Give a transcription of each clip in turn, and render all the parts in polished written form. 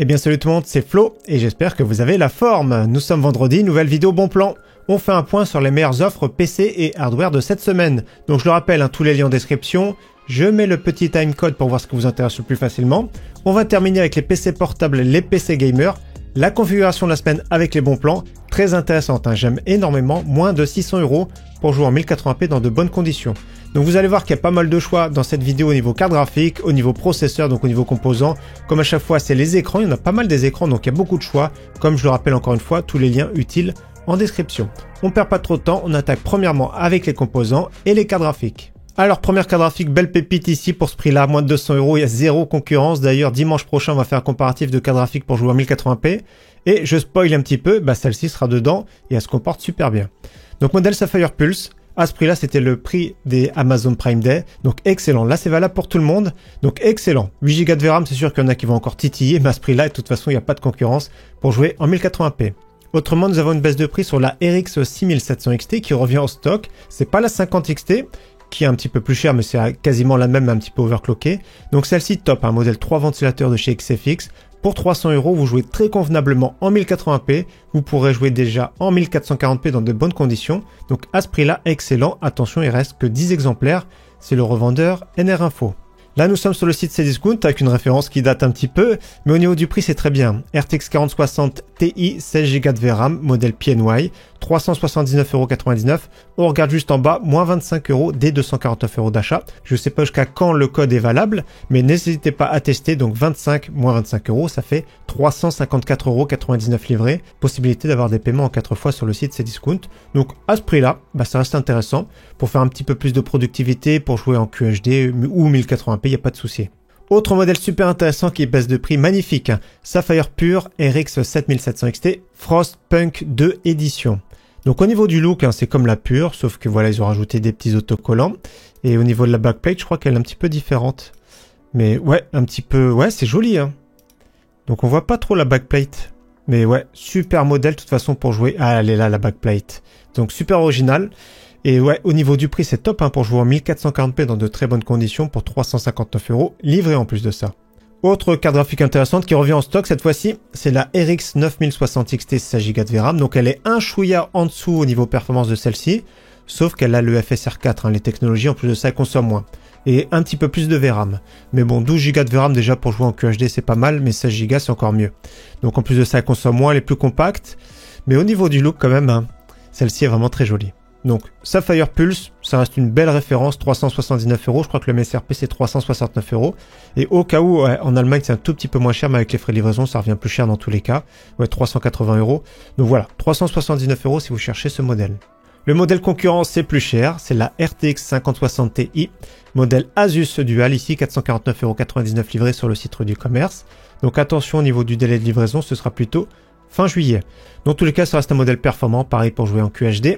Eh bien salut tout le monde, c'est Flo et j'espère que vous avez la forme. Nous sommes vendredi, nouvelle vidéo bon plan. On fait un point sur les meilleures offres PC et hardware de cette semaine. Donc je le rappelle, tous les liens en description. Je mets le petit timecode pour voir ce qui vous intéresse le plus facilement. On va terminer avec les PC portables, les PC gamers. La configuration de la semaine avec les bons plans. Très intéressante, j'aime énormément. Moins de 600 € pour jouer en 1080p dans de bonnes conditions. Donc vous allez voir qu'il y a pas mal de choix dans cette vidéo au niveau carte graphique, au niveau processeur, donc au niveau composants. Comme à chaque fois, c'est les écrans. Il y en a pas mal des écrans, donc il y a beaucoup de choix. Comme je le rappelle encore une fois, tous les liens utiles en description. On perd pas trop de temps. On attaque premièrement avec les composants et les cartes graphiques. Alors, première carte graphique, belle pépite ici pour ce prix-là, moins de 200 €, il y a zéro concurrence. D'ailleurs, dimanche prochain, on va faire un comparatif de carte graphique pour jouer en 1080p. Et je spoil un petit peu, celle-ci sera dedans et elle se comporte super bien. Donc, modèle Sapphire Pulse. À ce prix-là, c'était le prix des Amazon Prime Day. Donc, excellent. Là, c'est valable pour tout le monde. Donc, excellent. 8 Go de VRAM, c'est sûr qu'il y en a qui vont encore titiller, mais à ce prix-là, de toute façon, il n'y a pas de concurrence pour jouer en 1080p. Autrement, nous avons une baisse de prix sur la RX 6700 XT qui revient en stock. C'est pas la 50 XT. Qui est un petit peu plus cher, mais c'est quasiment la même, un petit peu overclocké. Donc celle-ci top, un modèle 3 ventilateurs de chez XFX. Pour 300 €, vous jouez très convenablement en 1080p. Vous pourrez jouer déjà en 1440p dans de bonnes conditions. Donc à ce prix-là, excellent. Attention, il reste que 10 exemplaires. C'est le revendeur NR Info. Là, nous sommes sur le site Cdiscount avec une référence qui date un petit peu, mais au niveau du prix, c'est très bien. RTX 4060 Ti, 16 Go de VRAM, modèle PNY, 379,99 €. On regarde juste en bas, moins 25 € dès 249 € d'achat. Je ne sais pas jusqu'à quand le code est valable, mais n'hésitez pas à tester. Donc 25 moins 25 €, ça fait 354,99 € livrés. Possibilité d'avoir des paiements en 4 fois sur le site Cdiscount. Donc à ce prix-là, ça reste intéressant pour faire un petit peu plus de productivité, pour jouer en QHD ou 1080p. Il n'y a pas de souci. Autre modèle super intéressant qui baisse de prix, magnifique. Sapphire Pure RX 7700 XT Frostpunk 2 édition. Donc au niveau du look, c'est comme la Pure, sauf que voilà, ils ont rajouté des petits autocollants. Et au niveau de la backplate, je crois qu'elle est un petit peu différente. Mais ouais, un petit peu, ouais, c'est joli. Donc on voit pas trop la backplate. Mais ouais, super modèle de toute façon pour jouer. Ah, elle est là la backplate. Donc super original. Et ouais, au niveau du prix, c'est top pour jouer en 1440p dans de très bonnes conditions pour 359 €, livré en plus de ça. Autre carte graphique intéressante qui revient en stock cette fois-ci, c'est la RX 9060 XT 16 Go de VRAM. Donc elle est un chouïa en dessous au niveau performance de celle-ci, sauf qu'elle a le FSR 4, les technologies, en plus de ça, elle consomme moins. Et un petit peu plus de VRAM. Mais bon, 12 Go de VRAM déjà pour jouer en QHD, c'est pas mal, mais 16 Go c'est encore mieux. Donc en plus de ça, elle consomme moins, elle est plus compacte. Mais au niveau du look quand même, celle-ci est vraiment très jolie. Donc, Sapphire Pulse, ça reste une belle référence, 379 €. Je crois que le MSRP, c'est 369 €. Et au cas où, en Allemagne, c'est un tout petit peu moins cher, mais avec les frais de livraison, ça revient plus cher dans tous les cas. Ouais, 380 €. Donc voilà, 379 € si vous cherchez ce modèle. Le modèle concurrent, c'est plus cher. C'est la RTX 5060 Ti. Modèle Asus Dual, ici, 449,99 € livré sur le site du commerce. Donc attention au niveau du délai de livraison, ce sera plutôt fin juillet. Dans tous les cas, ça reste un modèle performant, pareil pour jouer en QHD.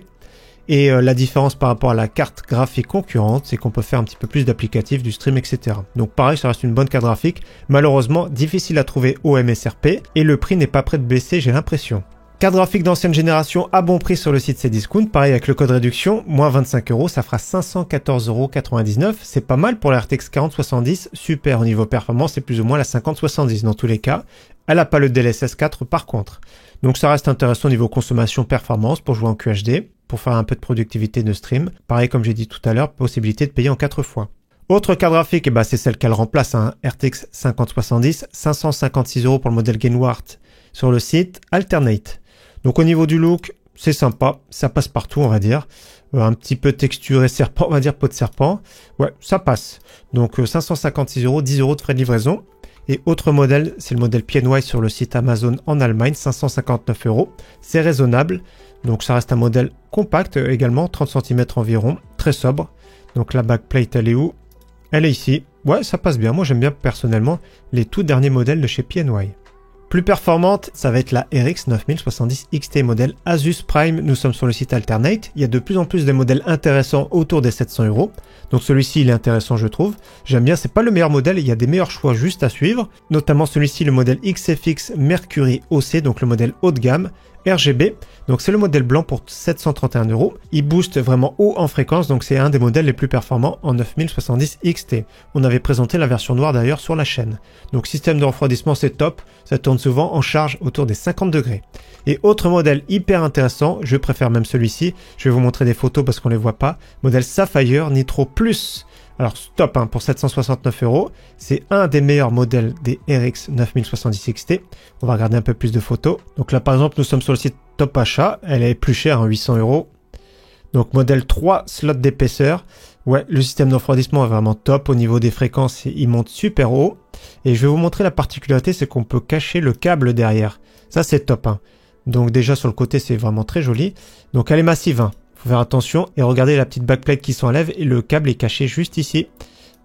Et la différence par rapport à la carte graphique concurrente, c'est qu'on peut faire un petit peu plus d'applicatifs, du stream, etc. Donc pareil, ça reste une bonne carte graphique. Malheureusement, difficile à trouver au MSRP. Et le prix n'est pas prêt de baisser, j'ai l'impression. Carte graphique d'ancienne génération à bon prix sur le site Cdiscount. Pareil avec le code réduction, moins 25 €, ça fera 514,99 €. C'est pas mal pour la RTX 4070. Super au niveau performance, c'est plus ou moins la 5070 dans tous les cas. Elle n'a pas le DLSS 4 par contre. Donc ça reste intéressant au niveau consommation performance pour jouer en QHD. Pour faire un peu de productivité de stream. Pareil, comme j'ai dit tout à l'heure, possibilité de payer en 4 fois. Autre carte graphique, c'est celle qu'elle remplace, RTX 5070, 556 € pour le modèle Gainward sur le site Alternate. Donc au niveau du look, c'est sympa, ça passe partout, on va dire. Un petit peu texturé serpent, on va dire peau de serpent. Ouais, ça passe. Donc 556 €, 10 € de frais de livraison. Et autre modèle, c'est le modèle PNY sur le site Amazon en Allemagne, 559 €. C'est raisonnable. Donc ça reste un modèle compact également, 30 cm environ, très sobre. Donc la backplate, elle est où? Elle est ici. Ouais, ça passe bien. Moi, j'aime bien personnellement les tout derniers modèles de chez PNY. Plus performante, ça va être la RX 9070 XT modèle Asus Prime. Nous sommes sur le site Alternate. Il y a de plus en plus de modèles intéressants autour des 700 €. Donc celui-ci, il est intéressant, je trouve. J'aime bien, c'est pas le meilleur modèle. Il y a des meilleurs choix juste à suivre. Notamment celui-ci, le modèle XFX Mercury OC, donc le modèle haut de gamme. RGB. Donc c'est le modèle blanc pour 731 €. Il booste vraiment haut en fréquence, donc c'est un des modèles les plus performants en 9070 XT. On avait présenté la version noire d'ailleurs sur la chaîne. Donc système de refroidissement c'est top, ça tourne souvent en charge autour des 50 degrés. Et autre modèle hyper intéressant, je préfère même celui-ci, je vais vous montrer des photos parce qu'on les voit pas, modèle Sapphire Nitro Plus. Alors stop pour 769 €, c'est un des meilleurs modèles des RX 9070 XT. On va regarder un peu plus de photos. Donc là par exemple nous sommes sur le site Top Achat, elle est plus chère, 800 €. Donc modèle 3 slots d'épaisseur. Ouais, le système de refroidissement est vraiment top. Au niveau des fréquences, il monte super haut. Et je vais vous montrer la particularité, c'est qu'on peut cacher le câble derrière. Ça c'est top. Donc déjà sur le côté c'est vraiment très joli. Donc elle est massive. Faut faire attention et regardez la petite backplate qui s'enlève et le câble est caché juste ici.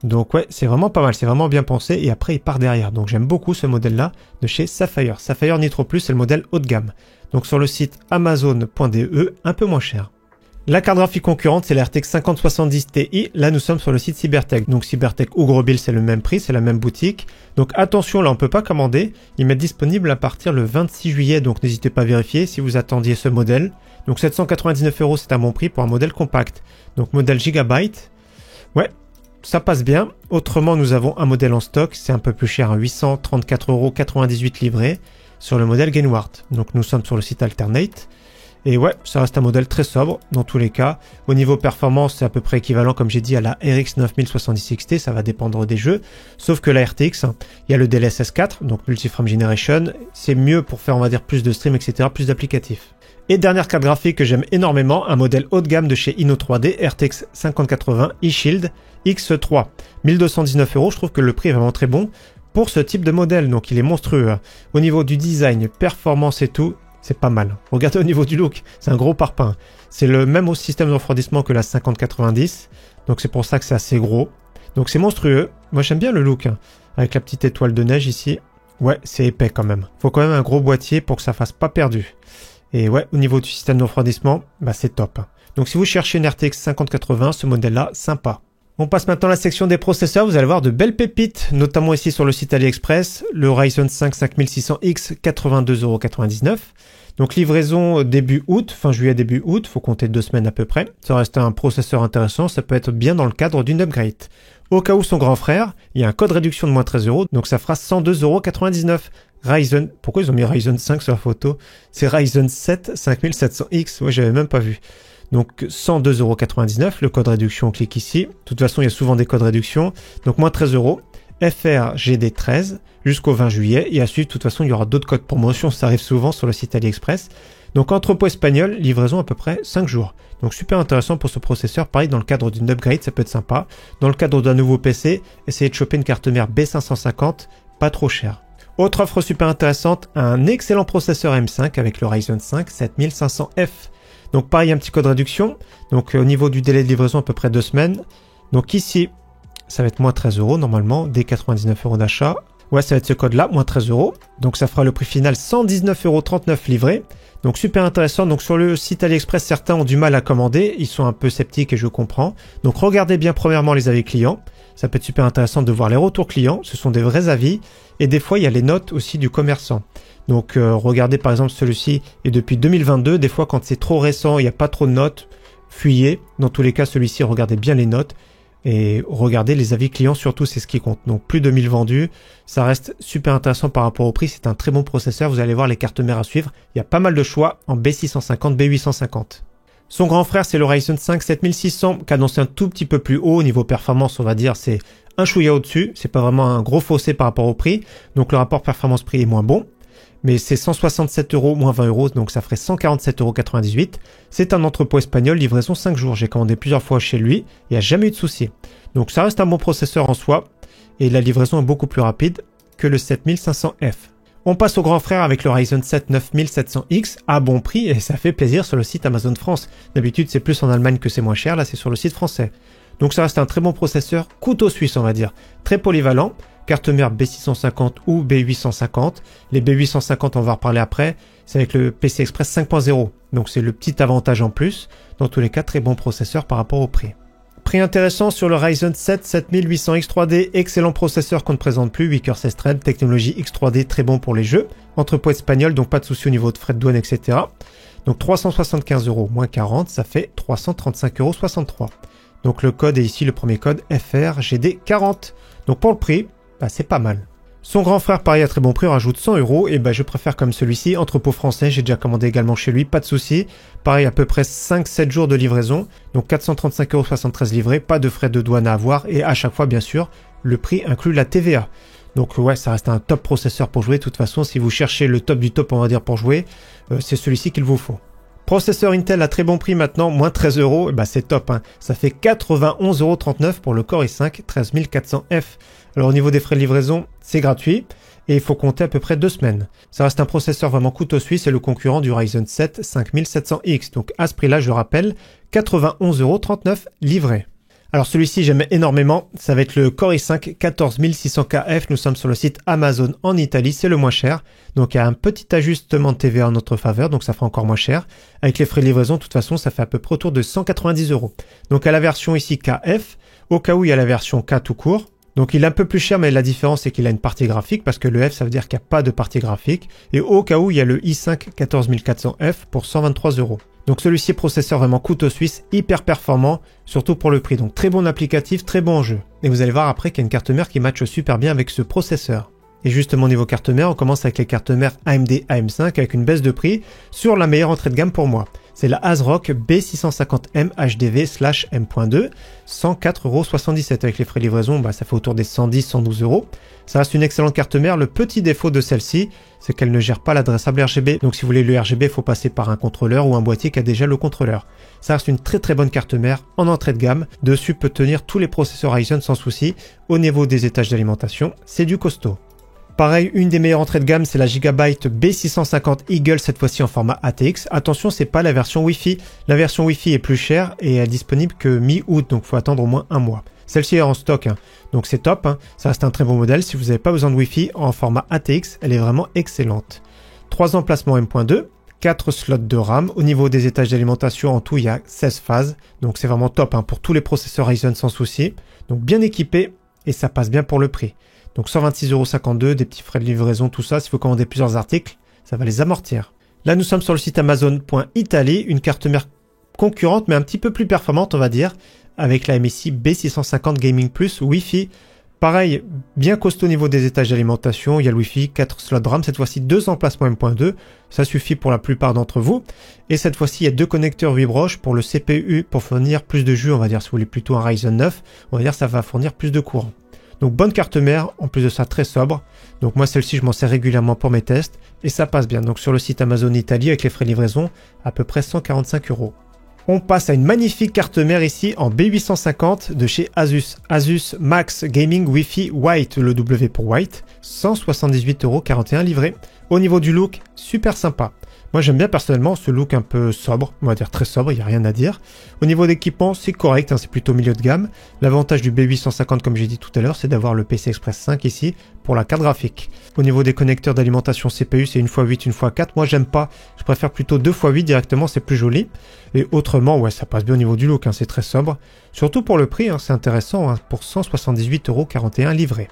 Donc ouais, c'est vraiment pas mal, c'est vraiment bien pensé et après il part derrière. Donc j'aime beaucoup ce modèle là de chez Sapphire. Sapphire Nitro Plus, c'est le modèle haut de gamme. Donc sur le site amazon.de, un peu moins cher. La carte graphique concurrente, c'est la RTX 5070 Ti. Là, nous sommes sur le site Cybertech. Donc Cybertech ou Grobil, c'est le même prix, c'est la même boutique. Donc attention, là, on peut pas commander. Ils mettent disponible à partir le 26 juillet. Donc n'hésitez pas à vérifier si vous attendiez ce modèle. Donc 799 €, c'est un bon prix pour un modèle compact. Donc modèle Gigabyte. Ouais, ça passe bien. Autrement, nous avons un modèle en stock. C'est un peu plus cher, 834,98 € livré sur le modèle Gainward. Donc nous sommes sur le site Alternate. Et ouais, ça reste un modèle très sobre dans tous les cas. Au niveau performance, c'est à peu près équivalent, comme j'ai dit, à la RX 9070 XT. Ça va dépendre des jeux. Sauf que la RTX, il y a le DLSS 4, donc Multi-Frame Generation. C'est mieux pour faire, on va dire, plus de stream, etc., plus d'applicatifs. Et dernière carte graphique que j'aime énormément, un modèle haut de gamme de chez Inno3D, RTX 5080 eShield X3. 1219 €, je trouve que le prix est vraiment très bon pour ce type de modèle. Donc il est monstrueux. Au niveau du design, performance et tout, c'est pas mal. Regardez au niveau du look, c'est un gros parpaing. C'est le même système de refroidissement que la 5090, donc c'est pour ça que c'est assez gros. Donc c'est monstrueux. Moi j'aime bien le look, avec la petite étoile de neige ici. Ouais, c'est épais quand même. Faut quand même un gros boîtier pour que ça fasse pas perdu. Et ouais, au niveau du système de refroidissement, bah c'est top. Donc si vous cherchez une RTX 5080, ce modèle-là, sympa. On passe maintenant à la section des processeurs, vous allez voir de belles pépites, notamment ici sur le site AliExpress, le Ryzen 5 5600X, 82,99 €. Donc livraison début août, fin juillet début août, faut compter 2 semaines à peu près. Ça reste un processeur intéressant, ça peut être bien dans le cadre d'une upgrade. Au cas où son grand frère, il y a un code réduction de moins 13 €, donc ça fera 102,99 €. Ryzen, pourquoi ils ont mis Ryzen 5 sur la photo? C'est Ryzen 7 5700X, ouais j'avais même pas vu. Donc 102,99 €, le code réduction, on clique ici. De toute façon, il y a souvent des codes réduction. Donc moins 13 €, FRGD13 jusqu'au 20 juillet. Et à suivre, de toute façon, il y aura d'autres codes promotion, ça arrive souvent sur le site AliExpress. Donc entrepôt espagnol, livraison à peu près 5 jours. Donc super intéressant pour ce processeur. Pareil, dans le cadre d'une upgrade, ça peut être sympa. Dans le cadre d'un nouveau PC, essayez de choper une carte mère B550, pas trop cher. Autre offre super intéressante, un excellent processeur M5 avec le Ryzen 5 7500F. Donc pareil, un petit code réduction. Donc au niveau du délai de livraison, à peu près 2 semaines. Donc ici, ça va être moins 13 € normalement, dès 99 € d'achat. Ouais, ça va être ce code-là, moins 13 €. Donc ça fera le prix final 119,39 € livré. Donc super intéressant. Donc sur le site AliExpress, certains ont du mal à commander. Ils sont un peu sceptiques et je comprends. Donc regardez bien premièrement les avis clients. Ça peut être super intéressant de voir les retours clients. Ce sont des vrais avis. Et des fois, il y a les notes aussi du commerçant. Donc regardez par exemple celui-ci est depuis 2022. Des fois quand c'est trop récent, il n'y a pas trop de notes, fuyez. Dans tous les cas, celui-ci, regardez bien les notes. Et regardez les avis clients, surtout c'est ce qui compte. Donc plus de 1000 vendus, ça reste super intéressant par rapport au prix. C'est un très bon processeur, vous allez voir les cartes mères à suivre. Il y a pas mal de choix en B650, B850. Son grand frère, c'est le Ryzen 5 7600, cadencé un tout petit peu plus haut. Au niveau performance, on va dire, c'est un chouïa au-dessus. C'est pas vraiment un gros fossé par rapport au prix. Donc le rapport performance-prix est moins bon. Mais c'est 167 €, moins 20 €, donc ça ferait 147,98 €. C'est un entrepôt espagnol, livraison 5 jours. J'ai commandé plusieurs fois chez lui, il n'y a jamais eu de souci. Donc ça reste un bon processeur en soi, et la livraison est beaucoup plus rapide que le 7500F. On passe au grand frère avec le Ryzen 7 9700X à bon prix, et ça fait plaisir sur le site Amazon France. D'habitude c'est plus en Allemagne que c'est moins cher, là c'est sur le site français. Donc ça reste un très bon processeur, couteau suisse on va dire, très polyvalent. Carte mère B650 ou B850. Les B850, on va en reparler après. C'est avec le PC Express 5.0. Donc c'est le petit avantage en plus. Dans tous les cas, très bon processeur par rapport au prix. Prix intéressant sur le Ryzen 7 7800X 3D, excellent processeur qu'on ne présente plus, 8 cœurs 16 threads, technologie X3D, très bon pour les jeux. Entrepôt espagnol, donc pas de souci au niveau de frais de douane, etc. Donc 375 € moins 40, ça fait 335,63 €. Donc le code est ici, le premier code FRGD40. Donc pour le prix, bah, c'est pas mal. Son grand frère, pareil à très bon prix, rajoute 100 €, et bah je préfère comme celui-ci, entrepôt français, j'ai déjà commandé également chez lui, pas de souci. Pareil, à peu près 5-7 jours de livraison, donc 435,73 € livrés, pas de frais de douane à avoir, et à chaque fois, bien sûr, le prix inclut la TVA. Donc ouais, ça reste un top processeur pour jouer, de toute façon, si vous cherchez le top du top, on va dire, pour jouer, c'est celui-ci qu'il vous faut. Processeur Intel à très bon prix maintenant, moins 13 €, et bah c'est top, hein. Ça fait 91,39 € pour le Core i5 13400F. Alors au niveau des frais de livraison, c'est gratuit et il faut compter à peu près 2 semaines. Ça reste un processeur vraiment couteau suisse et le concurrent du Ryzen 7 5700X. Donc à ce prix-là, je rappelle, 91,39 € livré. Alors celui-ci j'aime énormément, ça va être le Core i5 14600KF, nous sommes sur le site Amazon en Italie, c'est le moins cher. Donc il y a un petit ajustement de TVA en notre faveur, donc ça fera encore moins cher. Avec les frais de livraison, de toute façon, ça fait à peu près autour de 190 €. Donc à la version ici KF, au cas où il y a la version K tout court. Donc il est un peu plus cher, mais la différence c'est qu'il a une partie graphique, parce que le F ça veut dire qu'il n'y a pas de partie graphique. Et au cas où il y a le i5 14400F pour 123 €. Donc celui-ci processeur vraiment couteau suisse, hyper performant, surtout pour le prix. Donc très bon applicatif, très bon en jeu. Et vous allez voir après qu'il y a une carte mère qui matche super bien avec ce processeur. Et justement niveau carte mère, on commence avec les cartes mères AMD AM5 avec une baisse de prix sur la meilleure entrée de gamme pour moi. C'est la ASRock B650M HDV/M.2, 104,77 € avec les frais de livraison, bah, ça fait autour des 110-112 €. Ça reste une excellente carte mère. Le petit défaut de celle-ci, c'est qu'elle ne gère pas l'adressable RGB. Donc si vous voulez le RGB, il faut passer par un contrôleur ou un boîtier qui a déjà le contrôleur. Ça reste une très bonne carte mère en entrée de gamme. Dessus peut tenir tous les processeurs Ryzen sans souci. Au niveau des étages d'alimentation, c'est du costaud. Pareil, une des meilleures entrées de gamme, c'est la Gigabyte B650 Eagle, cette fois-ci en format ATX. Attention, c'est pas la version Wi-Fi. La version Wi-Fi est plus chère et est disponible que mi-août, donc il faut attendre au moins un mois. Celle-ci est en stock, hein. Donc c'est top, hein. Ça reste un très bon modèle. Si vous n'avez pas besoin de Wi-Fi, en format ATX, elle est vraiment excellente. 3 emplacements M.2, 4 slots de RAM. Au niveau des étages d'alimentation, en tout, il y a 16 phases. Donc c'est vraiment top, hein, pour tous les processeurs Ryzen sans souci. Donc bien équipé et ça passe bien pour le prix. Donc 126,52 €, des petits frais de livraison, tout ça. S'il faut commander plusieurs articles, ça va les amortir. Là, nous sommes sur le site Amazon.italie, une carte mère concurrente, mais un petit peu plus performante, on va dire, avec la MSI B650 Gaming Plus Wi-Fi. Pareil, bien costaud au niveau des étages d'alimentation. Il y a le Wi-Fi, 4 slots de RAM, cette fois-ci 2 emplacements M.2. Ça suffit pour la plupart d'entre vous. Et cette fois-ci, il y a 2 connecteurs 8 broches pour le CPU, pour fournir plus de jus, on va dire, si vous voulez plutôt un Ryzen 9, on va dire ça va fournir plus de courant. Donc bonne carte mère, en plus de ça très sobre. Donc moi celle-ci je m'en sers régulièrement pour mes tests et ça passe bien. Donc sur le site Amazon Italie avec les frais de livraison à peu près 145 €. On passe à une magnifique carte mère ici en B850 de chez Asus. Asus Max Gaming Wi-Fi White, le W pour White, 178,41 € livré. Au niveau du look, super sympa. Moi j'aime bien personnellement ce look un peu sobre, on va dire très sobre, il n'y a rien à dire. Au niveau d'équipement, c'est correct, hein, c'est plutôt milieu de gamme. L'avantage du B850, comme j'ai dit tout à l'heure, c'est d'avoir le PCI Express 5 ici pour la carte graphique. Au niveau des connecteurs d'alimentation CPU, c'est 1x8, 1x4. Moi j'aime pas, je préfère plutôt 2x8 directement, c'est plus joli. Et autrement, ouais, ça passe bien au niveau du look, hein, c'est très sobre. Surtout pour le prix, hein, c'est intéressant, hein, pour 178,41 € livré.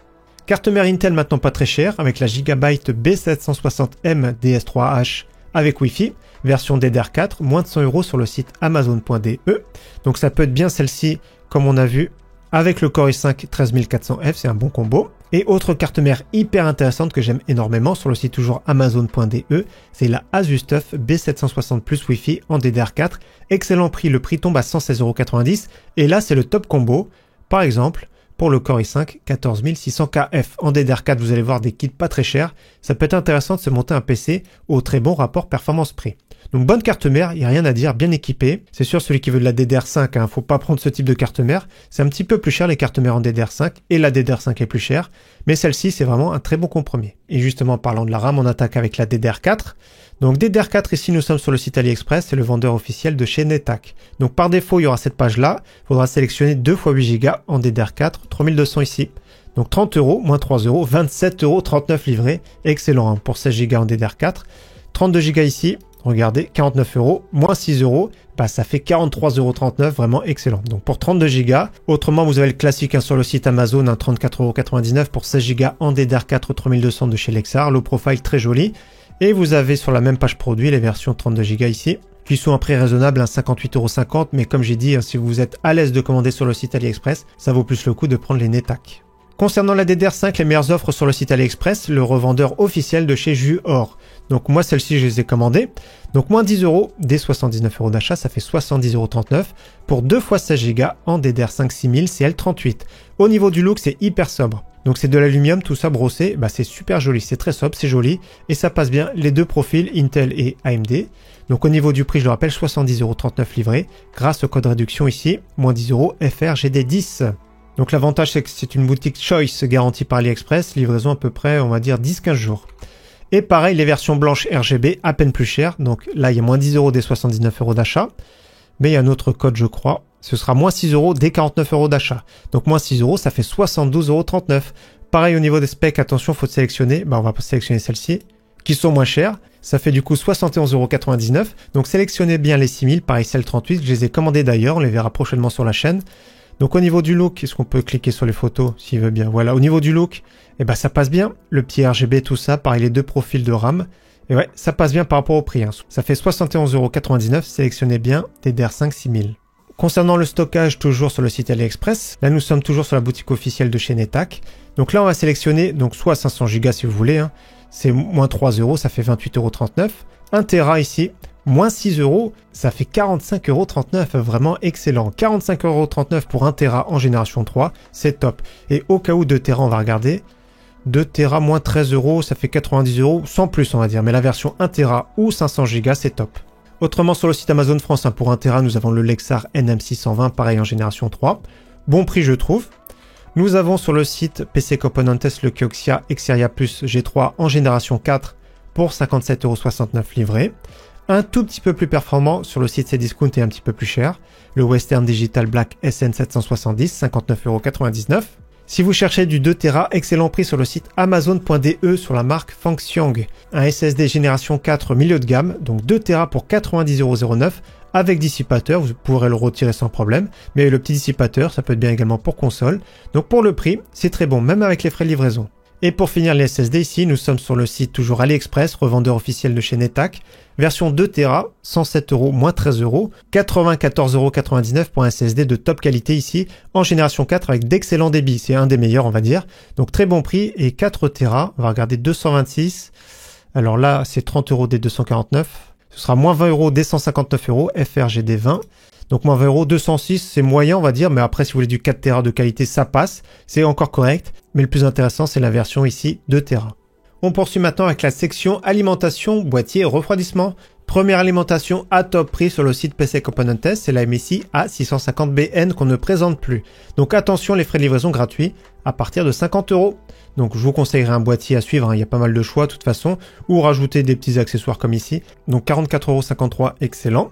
Carte mère Intel maintenant pas très chère, avec la Gigabyte B760M DS3H avec Wi-Fi, version DDR4, moins de 100 € sur le site Amazon.de. Donc ça peut être bien celle-ci, comme on a vu, avec le Core i5 13400F, c'est un bon combo. Et autre carte mère hyper intéressante que j'aime énormément sur le site toujours Amazon.de, c'est la ASUSTUF B760 Plus Wi-Fi en DDR4. Excellent prix, le prix tombe à 116,90 €. Et là, c'est le top combo. Par exemple, pour le Core i5 14600KF en DDR4, vous allez voir des kits pas très chers. Ça peut être intéressant de se monter un PC au très bon rapport performance-prix. Donc bonne carte mère, il n'y a rien à dire, bien équipé. C'est sûr, celui qui veut de la DDR5, hein, faut pas prendre ce type de carte mère. C'est un petit peu plus cher les cartes mères en DDR5 et la DDR5 est plus chère. Mais celle-ci, c'est vraiment un très bon compromis. Et justement, parlant de la RAM, on attaque avec la DDR4. Donc DDR4, ici nous sommes sur le site AliExpress, c'est le vendeur officiel de chez Netak. Donc par défaut, il y aura cette page-là. Il faudra sélectionner 2 x 8 Go en DDR4, 3200 ici. Donc 30 €, moins 3 €, 27,39 € livré. Excellent, hein, pour 16 Go en DDR4. 32 Go ici, Regardez, 49 €, moins 6 €, bah ça fait 43,39 €, vraiment excellent. Donc pour 32 Go, autrement vous avez le classique sur le site Amazon, 34,99 € pour 16 Go en DDR4 3200 de chez Lexar, low profile très joli. Et vous avez sur la même page produit les versions 32 Go ici, qui sont à prix raisonnable, 58,50 €, mais comme j'ai dit, si vous êtes à l'aise de commander sur le site AliExpress, ça vaut plus le coup de prendre les NetHack. Concernant la DDR5, les meilleures offres sur le site AliExpress, le revendeur officiel de chez Juor. Donc moi, celle-ci, je les ai commandées. Donc moins 10 € dès 79 € d'achat, ça fait 70,39 € pour 2 x 16 Go en DDR5 6000 CL38. Au niveau du look, c'est hyper sobre. Donc c'est de l'aluminium, tout ça brossé, bah c'est super joli, c'est très sobre, c'est joli et ça passe bien les deux profils Intel et AMD. Donc au niveau du prix, je le rappelle, 70,39 € livré grâce au code réduction ici, moins 10 € FRGD10. Donc l'avantage c'est que c'est une boutique Choice garantie par AliExpress, livraison à peu près on va dire 10-15 jours. Et pareil les versions blanches RGB à peine plus chères, donc là il y a moins 10 € dès 79 € d'achat, mais il y a un autre code je crois, ce sera moins 6 € dès 49 € d'achat. Donc moins 6 € ça fait 72,39 €. Pareil au niveau des specs, attention faut sélectionner, on va sélectionner celles-ci, qui sont moins chères, ça fait du coup 71,99 €, donc sélectionnez bien les 6000, pareil celle 38, je les ai commandées d'ailleurs, on les verra prochainement sur la chaîne. Donc au niveau du look, est-ce qu'on peut cliquer sur les photos s'il veut bien? Voilà, au niveau du look, ça passe bien. Le petit RGB, tout ça, pareil les deux profils de RAM. Et ouais, ça passe bien par rapport au prix. Ça fait 71,99 €, sélectionnez bien DDR5 6000. Concernant le stockage, toujours sur le site AliExpress, là nous sommes toujours sur la boutique officielle de chez NetHack. Donc là on va sélectionner donc soit 500 Go si vous voulez, c'est moins 3 €, ça fait 28,39 €. 1 Tera ici, moins 6 €, ça fait 45,39 €, vraiment excellent. 45,39 € pour 1 Tera en génération 3, c'est top. Et au cas où 2 Tera, on va regarder. 2 Tera moins 13 €, ça fait 90 €, sans plus on va dire. Mais la version 1 Tera ou 500 Go, c'est top. Autrement sur le site Amazon France, pour 1 Tera, nous avons le Lexar NM620, pareil en génération 3. Bon prix je trouve. Nous avons sur le site PC Componentes le Kioxia Xperia Plus G3 en génération 4 pour 57,69 € livré. Un tout petit peu plus performant sur le site Cdiscount et un petit peu plus cher. Le Western Digital Black SN770, 59,99 €. Si vous cherchez du 2 Tera, excellent prix sur le site Amazon.de sur la marque Fangxiang. Un SSD génération 4 milieu de gamme, donc 2 Tera pour 90,09 € avec dissipateur, vous pourrez le retirer sans problème. Mais le petit dissipateur, ça peut être bien également pour console. Donc pour le prix, c'est très bon, même avec les frais de livraison. Et pour finir les SSD ici, nous sommes sur le site toujours AliExpress, revendeur officiel de chez NetHack. Version 2 Tera, 107 €, moins 13 €, 94,99 € pour un SSD de top qualité ici, en génération 4 avec d'excellents débits. C'est un des meilleurs on va dire. Donc très bon prix et 4 Tera, on va regarder 226. Alors là c'est 30 € dès 249. Ce sera moins 20 € dès 159 € FRGD 20. Donc moins 20 €, 206 c'est moyen on va dire, mais après si vous voulez du 4 Tera de qualité ça passe, c'est encore correct. Mais le plus intéressant c'est la version ici 2 Tera. On poursuit maintenant avec la section alimentation, boîtier et refroidissement. Première alimentation à top prix sur le site PC Componentes, c'est la MSI A650BN qu'on ne présente plus. Donc attention, les frais de livraison gratuits à partir de 50 €. Donc je vous conseillerais un boîtier à suivre, il y a pas mal de choix de toute façon, ou rajouter des petits accessoires comme ici. Donc 44,53 €, excellent.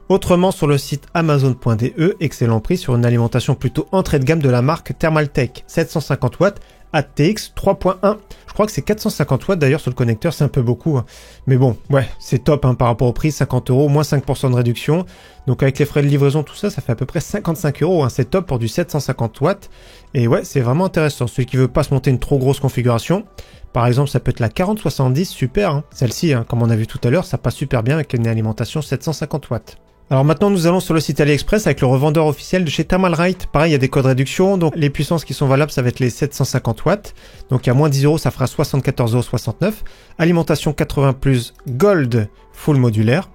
Autrement, sur le site Amazon.de, excellent prix sur une alimentation plutôt entrée de gamme de la marque Thermaltake, 750 watts, ATX 3.1. Je crois que c'est 450 watts d'ailleurs sur le connecteur, c'est un peu beaucoup. Mais bon, ouais, c'est top par rapport au prix, 50 €, moins 5% de réduction. Donc avec les frais de livraison, tout ça, ça fait à peu près 55 €. C'est top pour du 750 watts. Et ouais, c'est vraiment intéressant. Celui qui veut pas se monter une trop grosse configuration, par exemple, ça peut être la 4070, super. Celle-ci, comme on a vu tout à l'heure, ça passe super bien avec une alimentation 750 watts. Alors maintenant nous allons sur le site AliExpress avec le revendeur officiel de chez Thermalright. Pareil, il y a des codes réduction, donc les puissances qui sont valables ça va être les 750 watts. Donc il y a moins 10 €, ça fera 74,69 €. Alimentation 80+, Gold, full modulaire.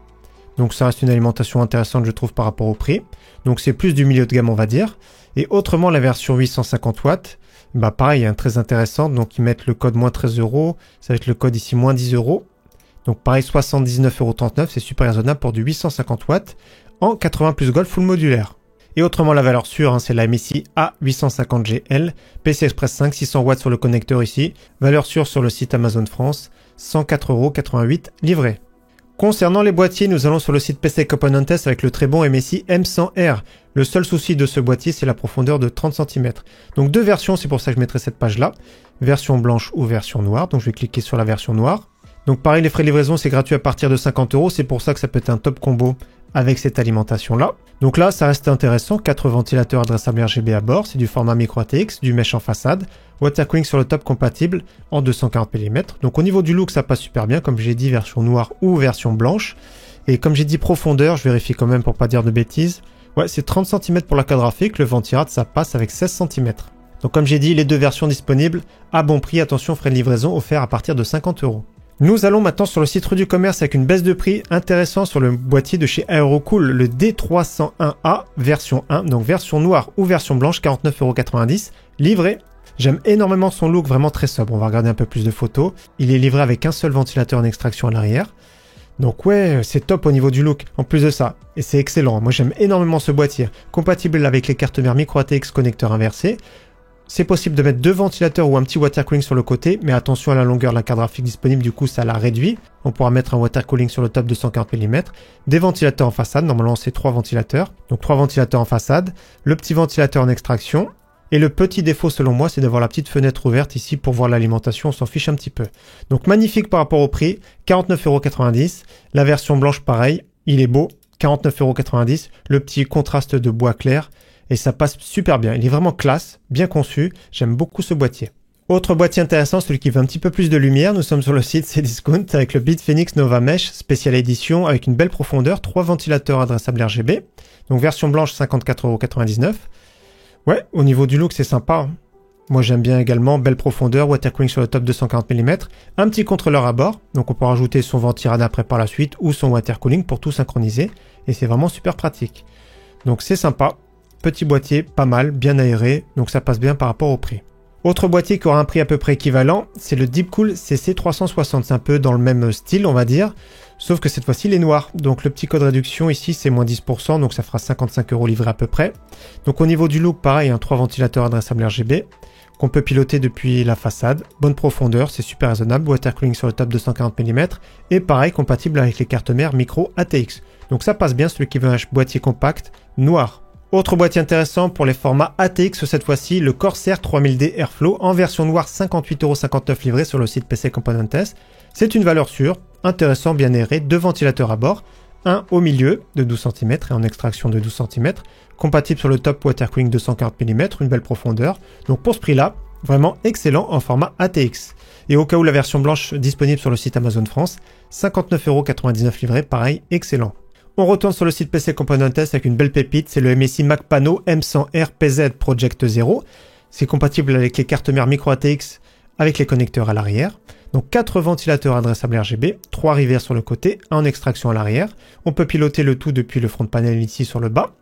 Donc ça reste une alimentation intéressante je trouve par rapport au prix. Donc c'est plus du milieu de gamme on va dire. Et autrement la version 850 watts, pareil, très intéressante. Donc ils mettent le code moins 13 €, ça va être le code ici moins 10 €. Donc pareil 79,39 €, c'est super raisonnable pour du 850 watts en 80+ Gold full modulaire. Et autrement la valeur sûre, c'est la MSI A850GL, PC Express 5, 600 watts sur le connecteur ici. Valeur sûre sur le site Amazon France, 104,88 € livré. Concernant les boîtiers, nous allons sur le site PC Componentes avec le très bon MSI M100R. Le seul souci de ce boîtier, c'est la profondeur de 30 cm. Donc deux versions, c'est pour ça que je mettrai cette page-là. Version blanche ou version noire. Donc je vais cliquer sur la version noire. Donc pareil, les frais de livraison, c'est gratuit à partir de 50 €. C'est pour ça que ça peut être un top combo avec cette alimentation-là. Donc là, ça reste intéressant. 4 ventilateurs adressables RGB à bord. C'est du format micro ATX, du mesh en façade. Water cooling sur le top compatible en 240 mm. Donc au niveau du look, ça passe super bien. Comme j'ai dit, version noire ou version blanche. Et comme j'ai dit profondeur, je vérifie quand même pour pas dire de bêtises. Ouais, c'est 30 cm pour la carte graphique. Le ventirad, ça passe avec 16 cm. Donc comme j'ai dit, les deux versions disponibles à bon prix. Attention, frais de livraison offerts à partir de 50 €. Nous allons maintenant sur le site Rue du Commerce avec une baisse de prix intéressant sur le boîtier de chez Aerocool, le D301A version 1, donc version noire ou version blanche, 49,90 € livré. J'aime énormément son look, vraiment très sobre. On va regarder un peu plus de photos. Il est livré avec un seul ventilateur en extraction à l'arrière. Donc ouais, c'est top au niveau du look. En plus de ça, et c'est excellent. Moi j'aime énormément ce boîtier. Compatible avec les cartes mères micro ATX connecteur inversé. C'est possible de mettre deux ventilateurs ou un petit water cooling sur le côté, mais attention à la longueur de la carte graphique disponible, du coup ça la réduit. On pourra mettre un water cooling sur le top de 140 mm. Des ventilateurs en façade, normalement c'est 3 ventilateurs. Donc 3 ventilateurs en façade, le petit ventilateur en extraction. Et le petit défaut selon moi, c'est d'avoir la petite fenêtre ouverte ici pour voir l'alimentation, on s'en fiche un petit peu. Donc magnifique par rapport au prix, 49,90 €. La version blanche pareil, il est beau, 49,90 €. Le petit contraste de bois clair. Et ça passe super bien. Il est vraiment classe, bien conçu. J'aime beaucoup ce boîtier. Autre boîtier intéressant, celui qui veut un petit peu plus de lumière. Nous sommes sur le site Cdiscount avec le BeatPhoenix Nova Mesh spécial édition avec une belle profondeur, 3 ventilateurs adressables RGB. Donc version blanche, 54,99 €. Ouais, au niveau du look, c'est sympa. Moi, j'aime bien également. Belle profondeur, water cooling sur le top 240 mm. Un petit contrôleur à bord. Donc on peut rajouter son ventirad après par la suite ou son water cooling pour tout synchroniser. Et c'est vraiment super pratique. Donc c'est sympa. Petit boîtier, pas mal, bien aéré, donc ça passe bien par rapport au prix. Autre boîtier qui aura un prix à peu près équivalent, c'est le Deepcool CC360. C'est un peu dans le même style, on va dire, sauf que cette fois-ci, il est noir. Donc le petit code réduction ici, c'est moins 10%, donc ça fera 55 € livré à peu près. Donc au niveau du look, pareil, 3 ventilateurs adressables RGB qu'on peut piloter depuis la façade. Bonne profondeur, c'est super raisonnable. Water cooling sur le top de 140 mm. Et pareil, compatible avec les cartes mères micro ATX. Donc ça passe bien, celui qui veut un boîtier compact, noir. Autre boîtier intéressant pour les formats ATX cette fois-ci, le Corsair 3000D Airflow en version noire, 58,59 € livré sur le site PC Componentes. C'est une valeur sûre, intéressant, bien aéré, 2 ventilateurs à bord, un au milieu de 12 cm et en extraction de 12 cm, compatible sur le top water cooling de 140 mm, une belle profondeur. Donc pour ce prix-là, vraiment excellent en format ATX. Et au cas où la version blanche disponible sur le site Amazon France, 59,99 € livré, pareil, excellent. On retourne sur le site PC Componentes avec une belle pépite, c'est le MSI MagPano M100R PZ Project 0. C'est compatible avec les cartes mères micro ATX avec les connecteurs à l'arrière. Donc 4 ventilateurs adressables RGB, 3 rivers sur le côté, 1 en extraction à l'arrière. On peut piloter le tout depuis le front panel ici sur le bas.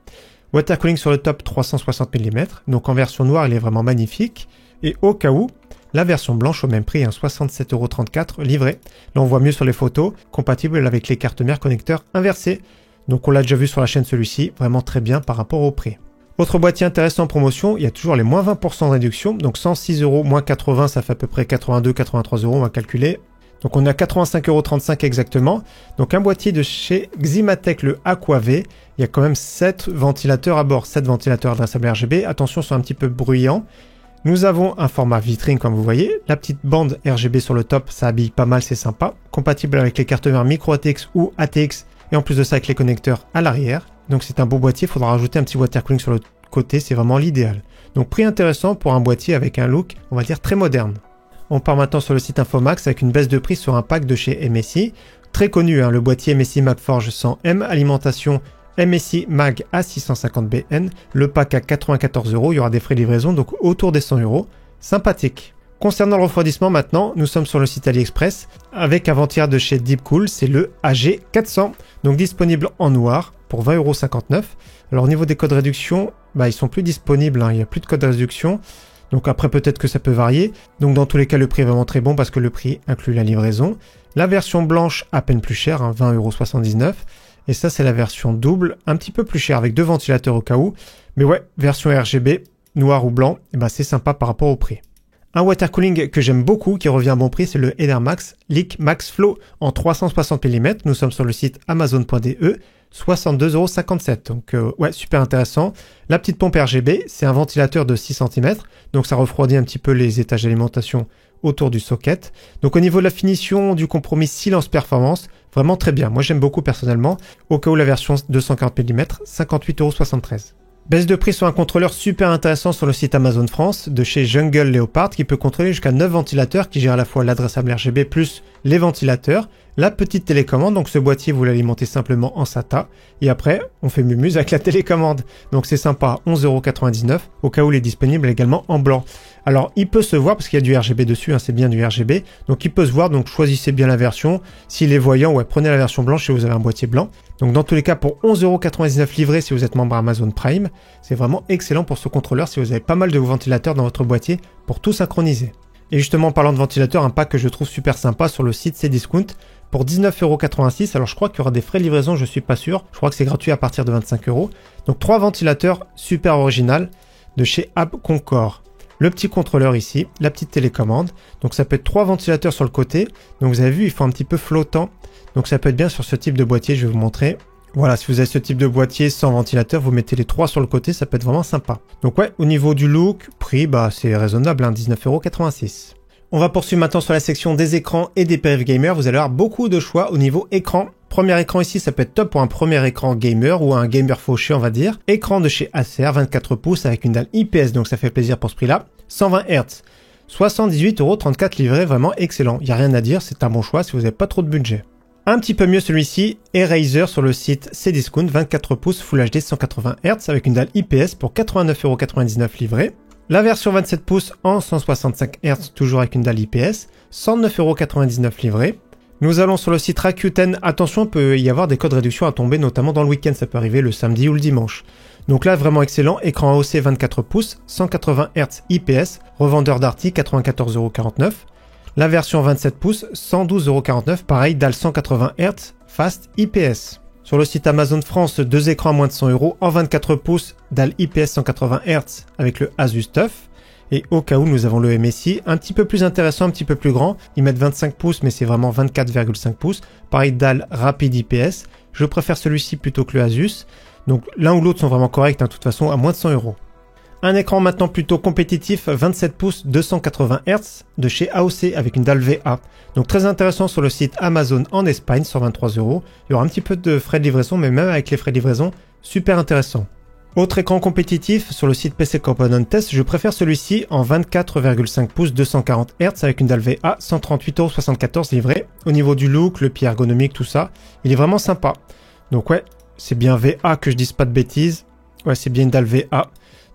Water cooling sur le top 360 mm, donc en version noire il est vraiment magnifique. Et au cas où, la version blanche au même prix, 67,34 € livré. Là on voit mieux sur les photos, compatible avec les cartes mères connecteurs inversés. Donc on l'a déjà vu sur la chaîne celui-ci, vraiment très bien par rapport au prix. Autre boîtier intéressant en promotion, il y a toujours les moins 20% de réduction, donc 106 €, moins 80, ça fait à peu près 82-83 €, on va calculer. Donc on a 85,35 € exactement. Donc un boîtier de chez Ximatec, le AquaV, il y a quand même 7 ventilateurs à bord, 7 ventilateurs adressables RGB, attention, sont un petit peu bruyants. Nous avons un format vitrine comme vous voyez, la petite bande RGB sur le top, ça habille pas mal, c'est sympa. Compatible avec les cartes mères micro ATX ou ATX, et en plus de ça avec les connecteurs à l'arrière. Donc c'est un beau boîtier, il faudra rajouter un petit water cooling sur le côté, c'est vraiment l'idéal. Donc prix intéressant pour un boîtier avec un look, on va dire très moderne. On part maintenant sur le site Infomax avec une baisse de prix sur un pack de chez MSI. Très connu, le boîtier MSI MagForge 100M, alimentation MSI Mag A650BN, le pack à 94 €, il y aura des frais de livraison, donc autour des 100 €. Sympathique. Concernant le refroidissement maintenant, nous sommes sur le site AliExpress avec un ventirad de chez Deepcool, c'est le AG400, donc disponible en noir pour 20,59 €. Alors au niveau des codes réduction, ils sont plus disponibles, il n'y a plus de code de réduction, donc après peut-être que ça peut varier. Donc dans tous les cas le prix est vraiment très bon parce que le prix inclut la livraison. La version blanche à peine plus chère, 20,79 €, et ça c'est la version double, un petit peu plus chère avec 2 ventilateurs au cas où, mais ouais, version RGB, noir ou blanc, c'est sympa par rapport au prix. Un water cooling que j'aime beaucoup, qui revient à bon prix, c'est le Edermax Leak Max Flow en 360 mm. Nous sommes sur le site amazon.de, 62,57 €. Donc ouais, super intéressant. La petite pompe RGB, c'est un ventilateur de 6 cm, donc ça refroidit un petit peu les étages d'alimentation autour du socket. Donc au niveau de la finition, du compromis silence-performance, vraiment très bien. Moi j'aime beaucoup personnellement. Au cas où la version 240 mm, 58,73 €. Baisse de prix sur un contrôleur super intéressant sur le site Amazon France de chez Jungle Leopard qui peut contrôler jusqu'à 9 ventilateurs qui gèrent à la fois l'adressable RGB plus les ventilateurs, la petite télécommande, donc ce boîtier vous l'alimentez simplement en SATA et après on fait mumuse avec la télécommande. Donc c'est sympa, 11,99 € au cas où il est disponible également en blanc. Alors il peut se voir parce qu'il y a du RGB dessus, hein, c'est bien du RGB, donc il peut se voir, donc choisissez bien la version. S'il est voyant, ouais, prenez la version blanche si vous avez un boîtier blanc. Donc dans tous les cas pour 11,99 € livré si vous êtes membre Amazon Prime, c'est vraiment excellent pour ce contrôleur si vous avez pas mal de ventilateurs dans votre boîtier pour tout synchroniser. Et justement en parlant de ventilateurs, un pack que je trouve super sympa sur le site Cdiscount pour 19,86 €. Alors je crois qu'il y aura des frais de livraison, je suis pas sûr. Je crois que c'est gratuit à partir de 25 €. Donc 3 ventilateurs super original de chez AppConcord. Le petit contrôleur ici, la petite télécommande. Donc ça peut être 3 ventilateurs sur le côté. Donc vous avez vu, ils font un petit peu flottant. Donc ça peut être bien sur ce type de boîtier, je vais vous montrer. Voilà, si vous avez ce type de boîtier sans ventilateur, vous mettez les 3 sur le côté, ça peut être vraiment sympa. Donc ouais, au niveau du look, prix, bah c'est raisonnable, hein, 19,86 €. On va poursuivre maintenant sur la section des écrans et des périph' gamer. Vous allez avoir beaucoup de choix au niveau écran. Premier écran ici, ça peut être top pour un premier écran gamer ou un gamer fauché, on va dire. Écran de chez Acer, 24 pouces avec une dalle IPS, donc ça fait plaisir pour ce prix-là. 120 Hz, 78,34 € livré, vraiment excellent. Il n'y a rien à dire, c'est un bon choix si vous n'avez pas trop de budget. Un petit peu mieux celui-ci, Eraser sur le site Cdiscount, 24 pouces Full HD 180 Hz avec une dalle IPS pour 89,99 € livré. La version 27 pouces en 165 Hz, toujours avec une dalle IPS, 109,99 € livré. Nous allons sur le site Rakuten. Attention, il peut y avoir des codes réduction à tomber, notamment dans le week-end, ça peut arriver le samedi ou le dimanche. Donc là, vraiment excellent, écran AOC 24 pouces, 180 Hz IPS, revendeur Darty, 94,49 €. La version 27 pouces, 112,49 €, pareil, dalle 180 Hz, Fast IPS. Sur le site Amazon France, 2 écrans à moins de 100 € en 24 pouces, dalle IPS 180 Hz avec le Asus TUF. Et au cas où nous avons le MSI, un petit peu plus intéressant, un petit peu plus grand. Ils mettent 25 pouces, mais c'est vraiment 24,5 pouces. Pareil, dalle rapide IPS. Je préfère celui-ci plutôt que le Asus. Donc l'un ou l'autre sont vraiment corrects, hein, de toute façon, à moins de 100 €. Un écran maintenant plutôt compétitif, 27 pouces 280 Hz de chez AOC avec une dalle VA. Donc très intéressant sur le site Amazon en Espagne, 123 €. Il y aura un petit peu de frais de livraison, mais même avec les frais de livraison, super intéressant. Autre écran compétitif sur le site PC Component Test, je préfère celui-ci en 24,5 pouces 240 Hz avec une dalle VA, 138,74 € livré. Au niveau du look, le pied ergonomique, tout ça, il est vraiment sympa. Donc ouais, c'est bien VA que je dise pas de bêtises. Ouais, c'est bien une dalle VA.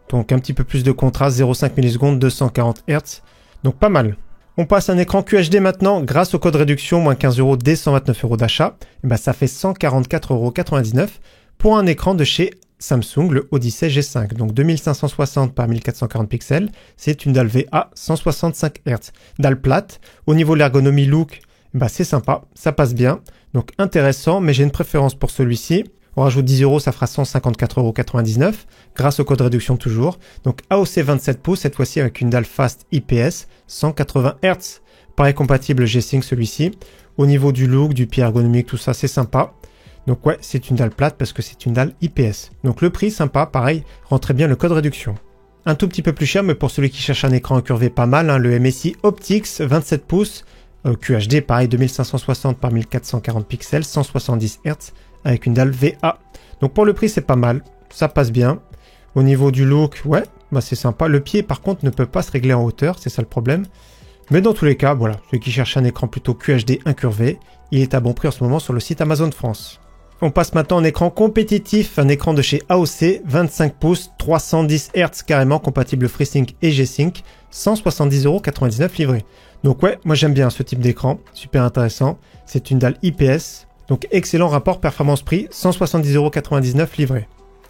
Donc un petit peu plus de contraste, 0,5 millisecondes, 240 Hz. Donc pas mal. On passe à un écran QHD maintenant, grâce au code réduction, moins 15 € dès 129 € d'achat. Et ben ça fait 144,99 € pour un écran de chez Samsung, le Odyssey G5. Donc 2560 par 1440 pixels. C'est une dalle VA 165 Hz. Dalle plate. Au niveau de l'ergonomie look, bah c'est sympa, ça passe bien. Donc intéressant, mais j'ai une préférence pour celui-ci. On rajoute 10 €, ça fera 154,99 € grâce au code réduction toujours. Donc AOC 27 pouces, cette fois-ci avec une dalle Fast IPS, 180 Hz. Pareil compatible G-Sync celui-ci. Au niveau du look, du pied ergonomique, tout ça, c'est sympa. Donc ouais, c'est une dalle plate parce que c'est une dalle IPS. Donc le prix, sympa, pareil, rentrez bien le code réduction. Un tout petit peu plus cher, mais pour celui qui cherche un écran incurvé pas mal, hein, le MSI Optix 27 pouces, QHD, pareil, 2560 par 1440 pixels, 170 Hz. Avec une dalle VA. Donc pour le prix, c'est pas mal. Ça passe bien. Au niveau du look, ouais, bah c'est sympa. Le pied, par contre, ne peut pas se régler en hauteur. C'est ça le problème. Mais dans tous les cas, voilà. Ceux qui cherchent un écran plutôt QHD incurvé, il est à bon prix en ce moment sur le site Amazon France. On passe maintenant en écran compétitif. Un écran de chez AOC, 25 pouces, 310 Hz carrément, compatible FreeSync et G-Sync, 170,99 € livré. Donc ouais, moi j'aime bien ce type d'écran. Super intéressant. C'est une dalle IPS. Donc excellent rapport performance-prix, 170,99 € livré.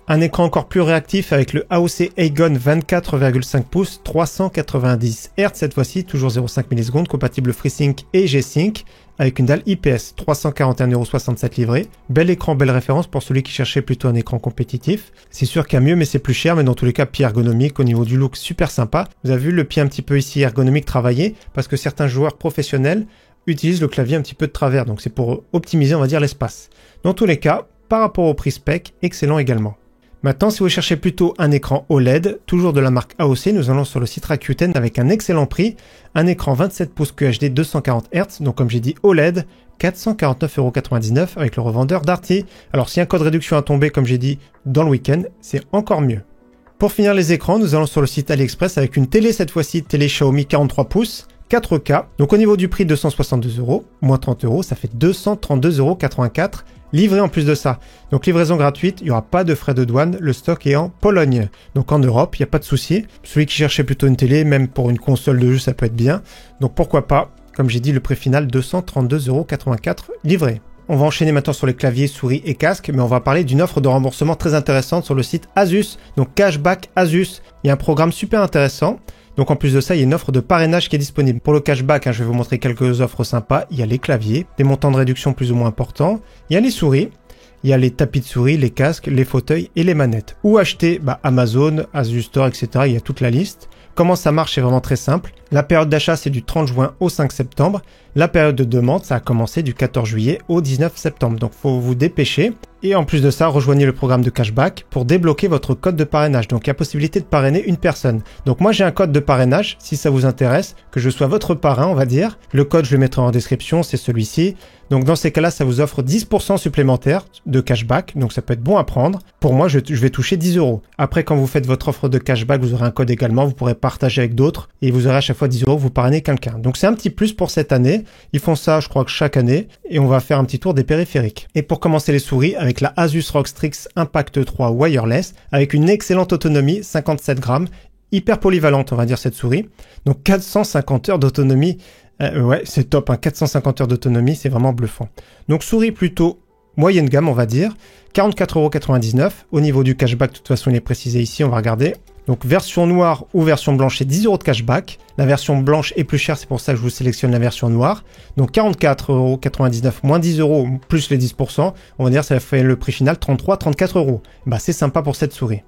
Un écran encore plus réactif avec le AOC Aegon 24,5 pouces, 390 Hz cette fois-ci, toujours 0,5 millisecondes, compatible FreeSync et G-Sync, avec une dalle IPS, 341,67 € livré. Bel écran, belle référence pour celui qui cherchait plutôt un écran compétitif. C'est sûr qu'il y a mieux, mais c'est plus cher, mais dans tous les cas, pied ergonomique, au niveau du look, super sympa. Vous avez vu le pied un petit peu ici ergonomique travaillé, parce que certains joueurs professionnels utilise le clavier un petit peu de travers, donc c'est pour optimiser, on va dire, l'espace. Dans tous les cas, par rapport au prix spec, excellent également. Maintenant, si vous cherchez plutôt un écran OLED, toujours de la marque AOC, nous allons sur le site Rakuten avec un excellent prix. Un écran 27 pouces QHD 240 Hz, donc comme j'ai dit OLED, 449,99 € avec le revendeur Darty. Alors si un code réduction a tombé, comme j'ai dit, dans le week-end, c'est encore mieux. Pour finir les écrans, nous allons sur le site AliExpress avec une télé, cette fois-ci télé Xiaomi 43 pouces, 4K. Donc au niveau du prix, 262 €, moins 30 €, ça fait 232,84 €. Livré en plus de ça. Donc livraison gratuite, il n'y aura pas de frais de douane, le stock est en Pologne. Donc en Europe, il n'y a pas de souci. Celui qui cherchait plutôt une télé, même pour une console de jeu, ça peut être bien. Donc pourquoi pas, comme j'ai dit, le prix final, 232,84 € livré. On va enchaîner maintenant sur les claviers, souris et casques, mais on va parler d'une offre de remboursement très intéressante sur le site Asus. Donc cashback Asus, il y a un programme super intéressant. Donc en plus de ça, il y a une offre de parrainage qui est disponible. Pour le cashback, je vais vous montrer quelques offres sympas. Il y a les claviers, des montants de réduction plus ou moins importants. Il y a les souris, il y a les tapis de souris, les casques, les fauteuils et les manettes. Où acheter? Amazon, Asus Store, etc. Il y a toute la liste. Comment ça marche? C'est vraiment très simple. La période d'achat, c'est du 30 juin au 5 septembre. La période de demande, ça a commencé du 14 juillet au 19 septembre. Donc, faut vous dépêcher. Et en plus de ça, rejoignez le programme de cashback pour débloquer votre code de parrainage. Donc, il y a possibilité de parrainer une personne. Donc, moi, j'ai un code de parrainage, si ça vous intéresse, que je sois votre parrain, on va dire. Le code, je le mettrai en description, c'est celui-ci. Donc, dans ces cas-là, ça vous offre 10% supplémentaire de cashback. Donc, ça peut être bon à prendre. Pour moi, je vais toucher 10 €. Après, quand vous faites votre offre de cashback, vous aurez un code également. Vous pourrez partager avec d'autres et vous aurez à chaque fois 10 €, vous parrainez quelqu'un. Donc, c'est un petit plus pour cette année. Ils font ça, je crois que chaque année. Et on va faire un petit tour des périphériques. Et pour commencer les souris, avec la Asus ROG Strix Impact 3 Wireless, avec une excellente autonomie, 57 grammes, hyper polyvalente, on va dire, cette souris. Donc 450 heures d'autonomie. Ouais, c'est top, 450 heures d'autonomie, c'est vraiment bluffant. Donc souris plutôt moyenne gamme, on va dire. 44,99 €. Au niveau du cashback, de toute façon, il est précisé ici, on va regarder. Donc version noire ou version blanche, c'est 10 € de cashback. La version blanche est plus chère, c'est pour ça que je vous sélectionne la version noire. Donc 44,99 € moins 10 € plus les 10%. On va dire ça fait le prix final 33-34 €. C'est sympa pour cette souris.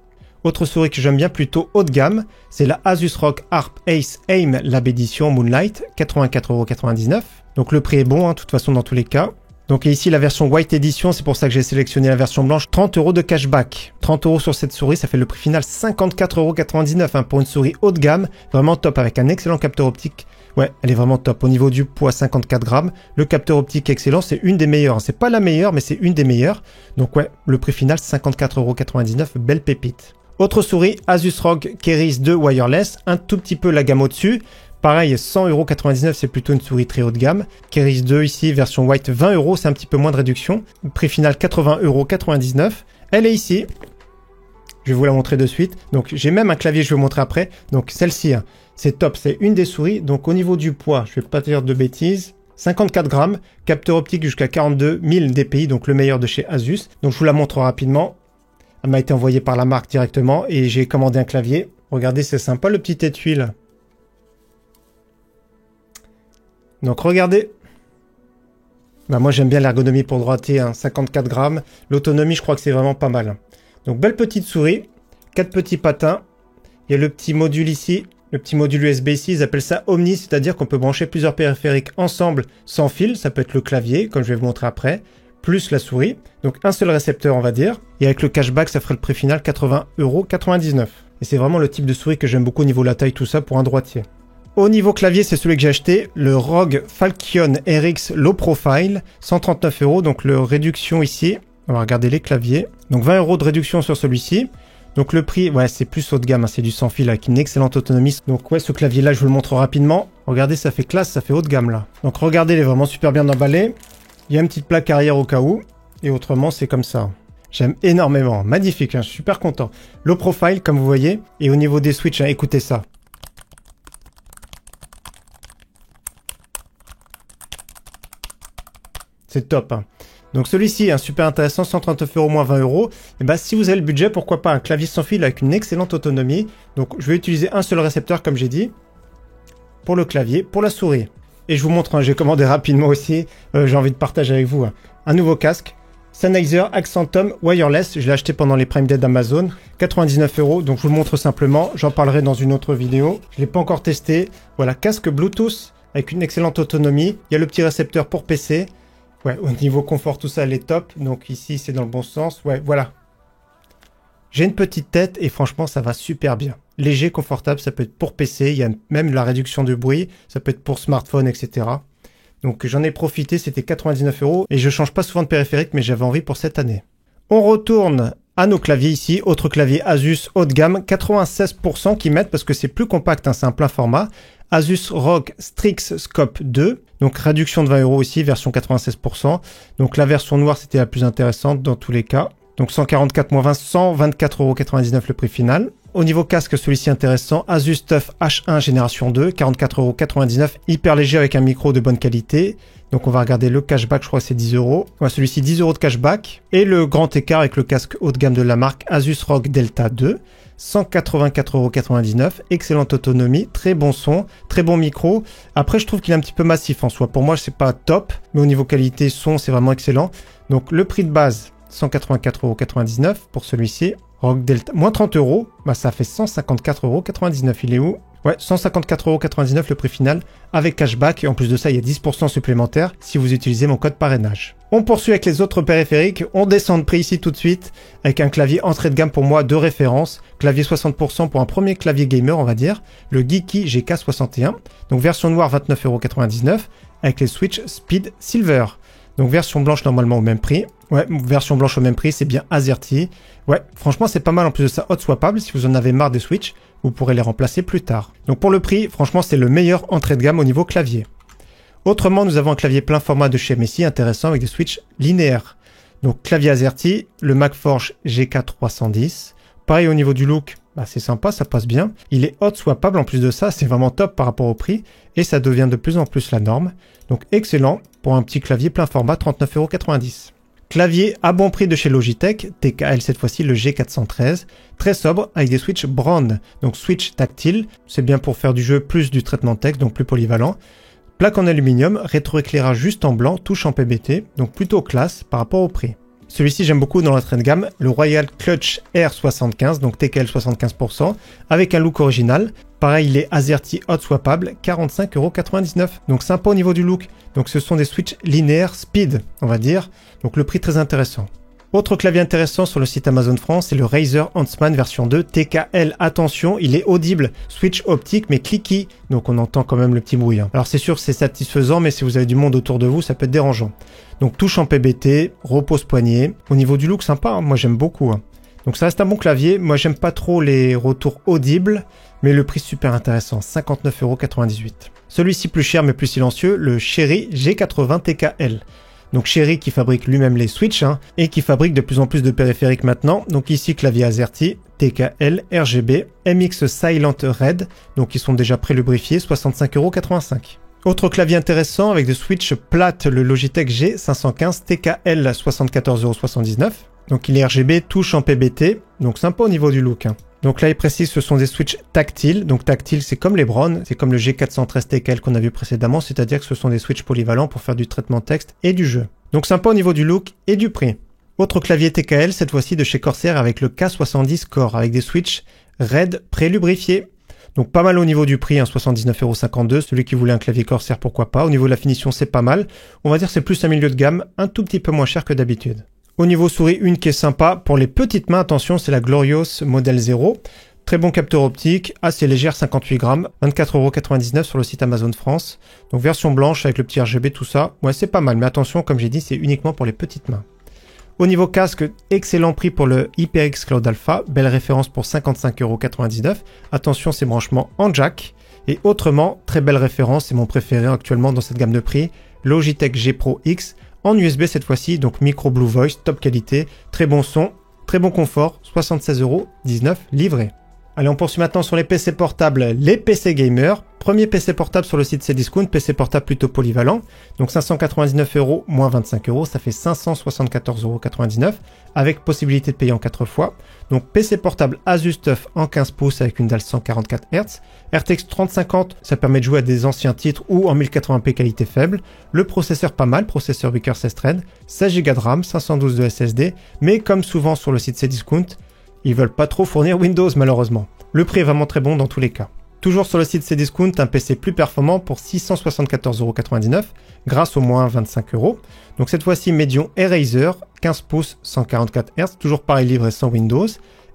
Autre souris que j'aime bien plutôt haut de gamme, c'est la Asus ROG Harp Ace Aim Lab Edition Moonlight, 84,99 €. Donc le prix est bon, de toute façon dans tous les cas. Donc ici la version White Edition, c'est pour ça que j'ai sélectionné la version blanche, 30 € de cashback. 30 € sur cette souris, ça fait le prix final 54,99 € pour une souris haut de gamme, vraiment top avec un excellent capteur optique. Ouais, elle est vraiment top. Au niveau du poids, 54 grammes. Le capteur optique excellent, c'est une des meilleures. C'est pas la meilleure, mais c'est une des meilleures. Donc ouais, le prix final 54,99 €, belle pépite. Autre souris, Asus ROG Keris 2 Wireless, un tout petit peu la gamme au-dessus. Pareil, 100,99 €, c'est plutôt une souris très haut de gamme. Keris 2 ici, version white, 20 €, c'est un petit peu moins de réduction. Prix final 80,99 €. Elle est ici. Je vais vous la montrer de suite. Donc j'ai même un clavier, je vais vous montrer après. Donc celle-ci, c'est top, c'est une des souris. Donc au niveau du poids, je vais pas dire de bêtises. 54 grammes, capteur optique jusqu'à 42 000 dpi, donc le meilleur de chez Asus. Donc je vous la montre rapidement. Elle m'a été envoyée par la marque directement et j'ai commandé un clavier. Regardez, c'est sympa le petit étui là. Donc regardez. Moi j'aime bien l'ergonomie pour droitier, 54 grammes. L'autonomie, je crois que c'est vraiment pas mal. Donc belle petite souris, 4 petits patins. Il y a le petit module ici, le petit module USB ici, ils appellent ça Omni, c'est-à-dire qu'on peut brancher plusieurs périphériques ensemble sans fil. Ça peut être le clavier, comme je vais vous montrer après, plus la souris. Donc un seul récepteur, on va dire. Et avec le cashback, ça ferait le prix final 80,99 €. Et c'est vraiment le type de souris que j'aime beaucoup au niveau de la taille, tout ça, pour un droitier. Au niveau clavier, c'est celui que j'ai acheté, le ROG Falcon RX Low Profile, 139 €, donc le réduction ici. On va regarder les claviers. Donc 20 € de réduction sur celui-ci. Donc le prix, ouais, c'est plus haut de gamme, c'est du sans fil avec une excellente autonomie. Donc ouais, ce clavier-là, je vous le montre rapidement. Regardez, ça fait classe, ça fait haut de gamme là. Donc regardez, il est vraiment super bien emballé. Il y a une petite plaque arrière au cas où. Et autrement, c'est comme ça. J'aime énormément. Magnifique, je suis super content. Low profile, comme vous voyez. Et au niveau des switches, écoutez ça. C'est top. Donc celui-ci, super intéressant, 139 € moins 20 €. Et si vous avez le budget, pourquoi pas un clavier sans fil avec une excellente autonomie. Donc je vais utiliser un seul récepteur, comme j'ai dit, pour le clavier, pour la souris. Et je vous montre, j'ai commandé rapidement aussi, j'ai envie de partager avec vous, un nouveau casque. Sennheiser Accentum Wireless, je l'ai acheté pendant les Prime Day d'Amazon, 99 €, donc je vous le montre simplement, j'en parlerai dans une autre vidéo. Je ne l'ai pas encore testé. Voilà, casque Bluetooth avec une excellente autonomie. Il y a le petit récepteur pour PC. Ouais, au niveau confort, tout ça, elle est top. Donc ici, c'est dans le bon sens. Ouais, voilà. J'ai une petite tête et franchement ça va super bien. Léger, confortable, ça peut être pour PC, il y a même la réduction du bruit, ça peut être pour smartphone, etc. Donc j'en ai profité, c'était 99 € et je change pas souvent de périphérique mais j'avais envie pour cette année. On retourne à nos claviers ici, autre clavier Asus haut de gamme, 96% qui mettent parce que c'est plus compact, hein, c'est un plein format. Asus ROG Strix Scope 2, donc réduction de 20 € ici, version 96%. Donc la version noire c'était la plus intéressante dans tous les cas. Donc 144 moins 20, 124,99 € le prix final. Au niveau casque, celui-ci intéressant, Asus TUF H1 génération 2, 44,99 €, hyper léger avec un micro de bonne qualité. Donc on va regarder le cashback, je crois que c'est 10 €. Ouais, celui-ci 10 € de cashback. Et le grand écart avec le casque haut de gamme de la marque Asus ROG Delta 2, 184,99 €, excellente autonomie, très bon son, très bon micro. Après je trouve qu'il est un petit peu massif en soi. Pour moi c'est pas top, mais au niveau qualité son c'est vraiment excellent. Donc le prix de base 184,99 € pour celui-ci. ROG Delta, moins 30 €, bah ça fait 154,99 €. Il est où? Ouais, 154,99 € le prix final avec cashback et en plus de ça il y a 10% supplémentaire si vous utilisez mon code parrainage. On poursuit avec les autres périphériques, on descend de prix ici tout de suite avec un clavier entrée de gamme pour moi de référence, clavier 60% pour un premier clavier gamer on va dire, le Geeky GK61, donc version noire 29,99 € avec les switches Speed Silver. Donc version blanche normalement au même prix. Ouais, version blanche au même prix, c'est bien AZERTY. Ouais, franchement c'est pas mal en plus de ça, hot swappable. Si vous en avez marre des Switch, vous pourrez les remplacer plus tard. Donc pour le prix, franchement c'est le meilleur entrée de gamme au niveau clavier. Autrement, nous avons un clavier plein format de chez MSI intéressant avec des switches linéaires. Donc clavier AZERTY, le MagForce GK310. Pareil au niveau du look, bah, c'est sympa, ça passe bien. Il est hot swappable en plus de ça, c'est vraiment top par rapport au prix. Et ça devient de plus en plus la norme. Donc excellent pour un petit clavier plein format, 39,90 €. Clavier à bon prix de chez Logitech, TKL cette fois-ci le G413, très sobre avec des switches Brand, donc switch tactile, c'est bien pour faire du jeu plus du traitement de texte, donc plus polyvalent. Plaque en aluminium, rétroéclairage juste en blanc, touche en PBT, donc plutôt classe par rapport au prix. Celui-ci j'aime beaucoup dans l'entrée de gamme, le Royal Clutch R75, donc TKL 75%, avec un look original. Pareil, il est AZERTY hot swappable, 45,99 €. Donc sympa au niveau du look. Donc ce sont des switches linéaires speed, on va dire. Donc le prix très intéressant. Autre clavier intéressant sur le site Amazon France, c'est le Razer Huntsman version 2 TKL. Attention, il est audible, switch optique mais clicky, donc on entend quand même le petit bruit. Alors c'est sûr c'est satisfaisant, mais si vous avez du monde autour de vous, ça peut être dérangeant. Donc touche en PBT, repose poignet. Au niveau du look, sympa, hein, moi j'aime beaucoup. Hein. Donc ça reste un bon clavier, moi j'aime pas trop les retours audibles, mais le prix super intéressant, 59,98 €. Celui-ci plus cher mais plus silencieux, le Cherry G80 TKL. Donc Cherry qui fabrique lui-même les Switch et qui fabrique de plus en plus de périphériques maintenant. Donc ici clavier AZERTY, TKL, RGB, MX Silent Red, donc ils sont déjà pré-lubrifiés, 65,85 €. Autre clavier intéressant avec des Switch plates, le Logitech G515 TKL, 74,79 €. Donc il est RGB, touche en PBT, donc sympa au niveau du look. Donc là il précise ce sont des switches tactiles, donc tactile c'est comme les Braun, c'est comme le G413 TKL qu'on a vu précédemment, c'est-à-dire que ce sont des switches polyvalents pour faire du traitement de texte et du jeu. Donc sympa au niveau du look et du prix. Autre clavier TKL, cette fois-ci de chez Corsair avec le K70 Core, avec des switches RED pré-lubrifiés. Donc pas mal au niveau du prix, 79,52 €, celui qui voulait un clavier Corsair pourquoi pas, au niveau de la finition c'est pas mal, on va dire c'est plus un milieu de gamme, un tout petit peu moins cher que d'habitude. Au niveau souris, une qui est sympa. Pour les petites mains, attention, c'est la Glorios Model 0. Très bon capteur optique, assez légère, 58 grammes, 24,99 € sur le site Amazon France. Donc version blanche avec le petit RGB, tout ça. Ouais, c'est pas mal, mais attention, comme j'ai dit, c'est uniquement pour les petites mains. Au niveau casque, excellent prix pour le HyperX Cloud Alpha. Belle référence pour 55,99 €. Attention, c'est branchement en jack. Et autrement, très belle référence, c'est mon préféré actuellement dans cette gamme de prix. Logitech G Pro X. En USB cette fois-ci, donc micro Blue Voice, top qualité, très bon son, très bon confort, 76,19 € livré. Allez, on poursuit maintenant sur les PC portables, les PC gamers. Premier PC portable sur le site Cdiscount, PC portable plutôt polyvalent. Donc 599 € moins 25 €, ça fait 574,99 € avec possibilité de payer en 4 fois. Donc PC portable Asus TUF en 15 pouces avec une dalle 144 Hz. RTX 3050, ça permet de jouer à des anciens titres ou en 1080p qualité faible. Le processeur pas mal, processeur Weaker 16 Thread, 16 Go de RAM, 512 de SSD. Mais comme souvent sur le site Cdiscount, ils veulent pas trop fournir Windows malheureusement. Le prix est vraiment très bon dans tous les cas. Toujours sur le site Cdiscount, un PC plus performant pour 674,99 € grâce au moins 25 €. Donc cette fois-ci Medion et Razer, 15 pouces, 144 Hz, toujours pareil livré sans Windows.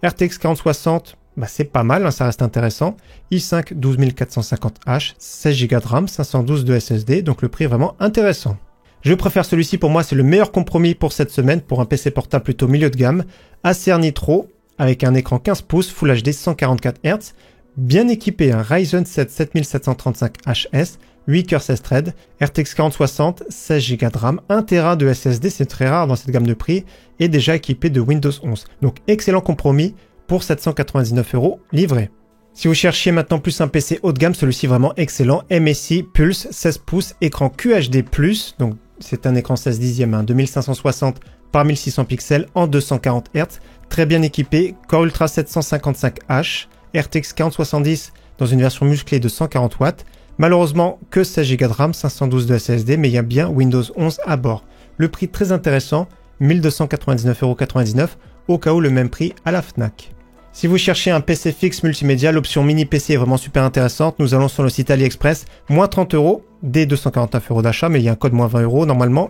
RTX 4060, c'est pas mal, hein, ça reste intéressant. i5 12450H, 16 Go de RAM, 512 de SSD, donc le prix est vraiment intéressant. Je préfère celui-ci, pour moi c'est le meilleur compromis pour cette semaine pour un PC portable plutôt milieu de gamme. Acer Nitro avec un écran 15 pouces Full HD 144 Hz, bien équipé, un Ryzen 7 7735HS, 8 cœurs 16 threads, RTX 4060, 16 Go de RAM, 1 Tera de SSD, c'est très rare dans cette gamme de prix, et déjà équipé de Windows 11. Donc excellent compromis pour 799 € livré. Si vous cherchiez maintenant plus un PC haut de gamme, celui-ci vraiment excellent, MSI Pulse 16 pouces, écran QHD+, donc c'est un écran 16 dixièmes, 2560 par 1600 pixels en 240 Hz, très bien équipé, Core Ultra 755H, RTX 4070 dans une version musclée de 140 watts, malheureusement que 16 Go de RAM, 512 de SSD, mais il y a bien Windows 11 à bord. Le prix très intéressant, 1299,99 € au cas où le même prix à la Fnac. Si vous cherchez un PC fixe multimédia, l'option mini PC est vraiment super intéressante. Nous allons sur le site AliExpress, moins 30 €, dès 249 € d'achat, mais il y a un code moins 20 € normalement.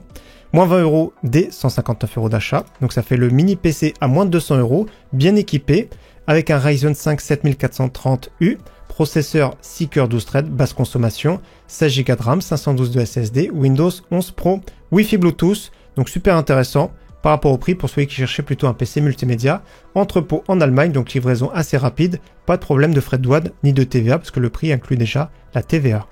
Moins 20 € dès 159 € d'achat. Donc ça fait le mini PC à moins de 200 €, bien équipé, avec un Ryzen 5 7430U, processeur 6 cœurs 12 threads, basse consommation, 16 Go de RAM, 512 de SSD, Windows 11 Pro, Wi-Fi Bluetooth, donc super intéressant par rapport au prix pour celui qui cherchait plutôt un PC multimédia. Entrepôt en Allemagne, donc livraison assez rapide, pas de problème de frais de douane ni de TVA parce que le prix inclut déjà la TVA.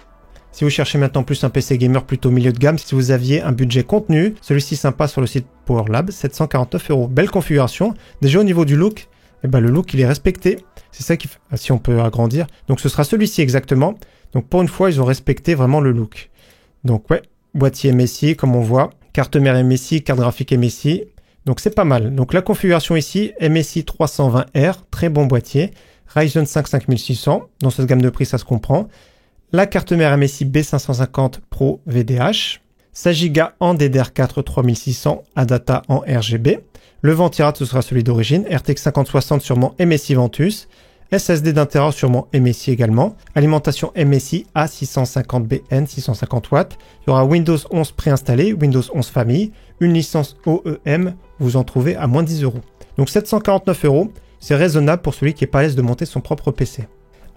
Si vous cherchez maintenant plus un PC gamer plutôt milieu de gamme, si vous aviez un budget contenu, celui-ci sympa sur le site PowerLab, 749 €. Belle configuration. Déjà au niveau du look, le look il est respecté. C'est ça qui fait, si on peut agrandir. Donc ce sera celui-ci exactement. Donc pour une fois, ils ont respecté vraiment le look. Donc ouais, boîtier MSI comme on voit, carte mère MSI, carte graphique MSI. Donc c'est pas mal. Donc la configuration ici, MSI 320R, très bon boîtier. Ryzen 5 5600, dans cette gamme de prix ça se comprend. La carte mère MSI B550 Pro VDH. 16 Go en DDR4 3600, ADATA en RGB. Le ventirad ce sera celui d'origine. RTX 5060 sûrement MSI Ventus. SSD d'1 Tera sûrement MSI également. Alimentation MSI A650BN 650 watts. Il y aura Windows 11 préinstallé, Windows 11 famille. Une licence OEM, vous en trouvez à moins 10 €. Donc 749 €, c'est raisonnable pour celui qui est pas à l'aise de monter son propre PC.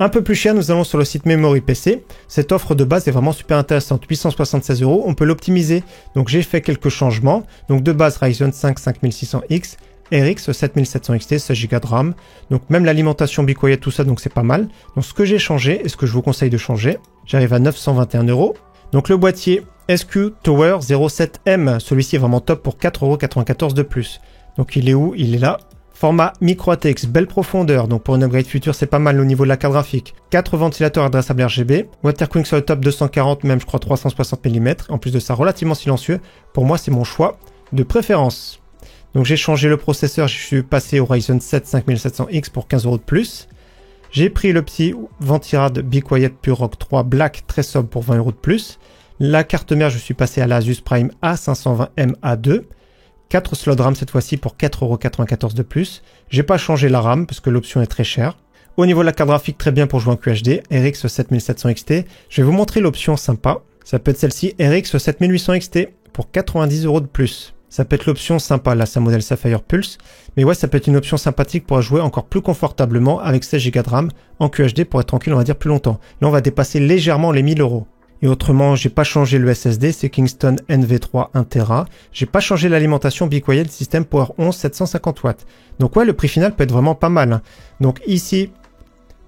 Un peu plus cher, nous allons sur le site Memory PC. Cette offre de base est vraiment super intéressante. 876 €, on peut l'optimiser. Donc j'ai fait quelques changements. Donc de base Ryzen 5 5600X, RX 7700 XT, 16 Go de RAM. Donc même l'alimentation Be Quiet, tout ça, donc c'est pas mal. Donc ce que j'ai changé et ce que je vous conseille de changer, j'arrive à 921 €. Donc le boîtier SQ Tower 07M, celui-ci est vraiment top pour 4,94 € de plus. Donc il est où? Il est là. Format micro ATX, belle profondeur, donc pour une upgrade future c'est pas mal au niveau de la carte graphique. 4 ventilateurs adressables RGB, water cooling sur le top 240, même je crois 360 mm, en plus de ça relativement silencieux. Pour moi c'est mon choix de préférence. Donc j'ai changé le processeur, je suis passé au Ryzen 7 5700X pour 15 € de plus. J'ai pris le petit ventirad Be Quiet Pure Rock 3 Black très sobre pour 20 € de plus. La carte mère, je suis passé à la Asus Prime A520M A2. 4 slots RAM cette fois-ci pour 4,94 € de plus. J'ai pas changé la RAM parce que l'option est très chère. Au niveau de la carte graphique, très bien pour jouer en QHD. RX 7700 XT. Je vais vous montrer l'option sympa. Ça peut être celle-ci, RX 7800 XT pour 90 € de plus. Ça peut être l'option sympa, là c'est un modèle Sapphire Pulse. Mais ouais, ça peut être une option sympathique pour jouer encore plus confortablement avec 16 Go de RAM en QHD pour être tranquille, on va dire plus longtemps. Là on va dépasser légèrement les 1000 €. Et autrement, j'ai pas changé le SSD, c'est Kingston NV3 1 Tera. J'ai pas changé l'alimentation Be Quiet système Power 11 750 watts. Donc ouais, le prix final peut être vraiment pas mal, hein. Donc ici,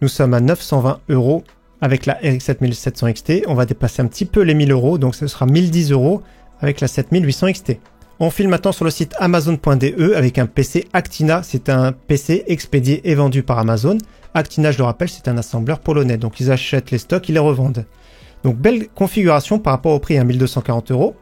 nous sommes à 920 € avec la RX 7700 XT. On va dépasser un petit peu les 1000 €, donc ce sera 1010 € avec la 7800 XT. On file maintenant sur le site Amazon.de avec un PC Actina. C'est un PC expédié et vendu par Amazon. Actina, je le rappelle, c'est un assembleur polonais. Donc ils achètent les stocks, ils les revendent. Donc belle configuration par rapport au prix à 1240 €.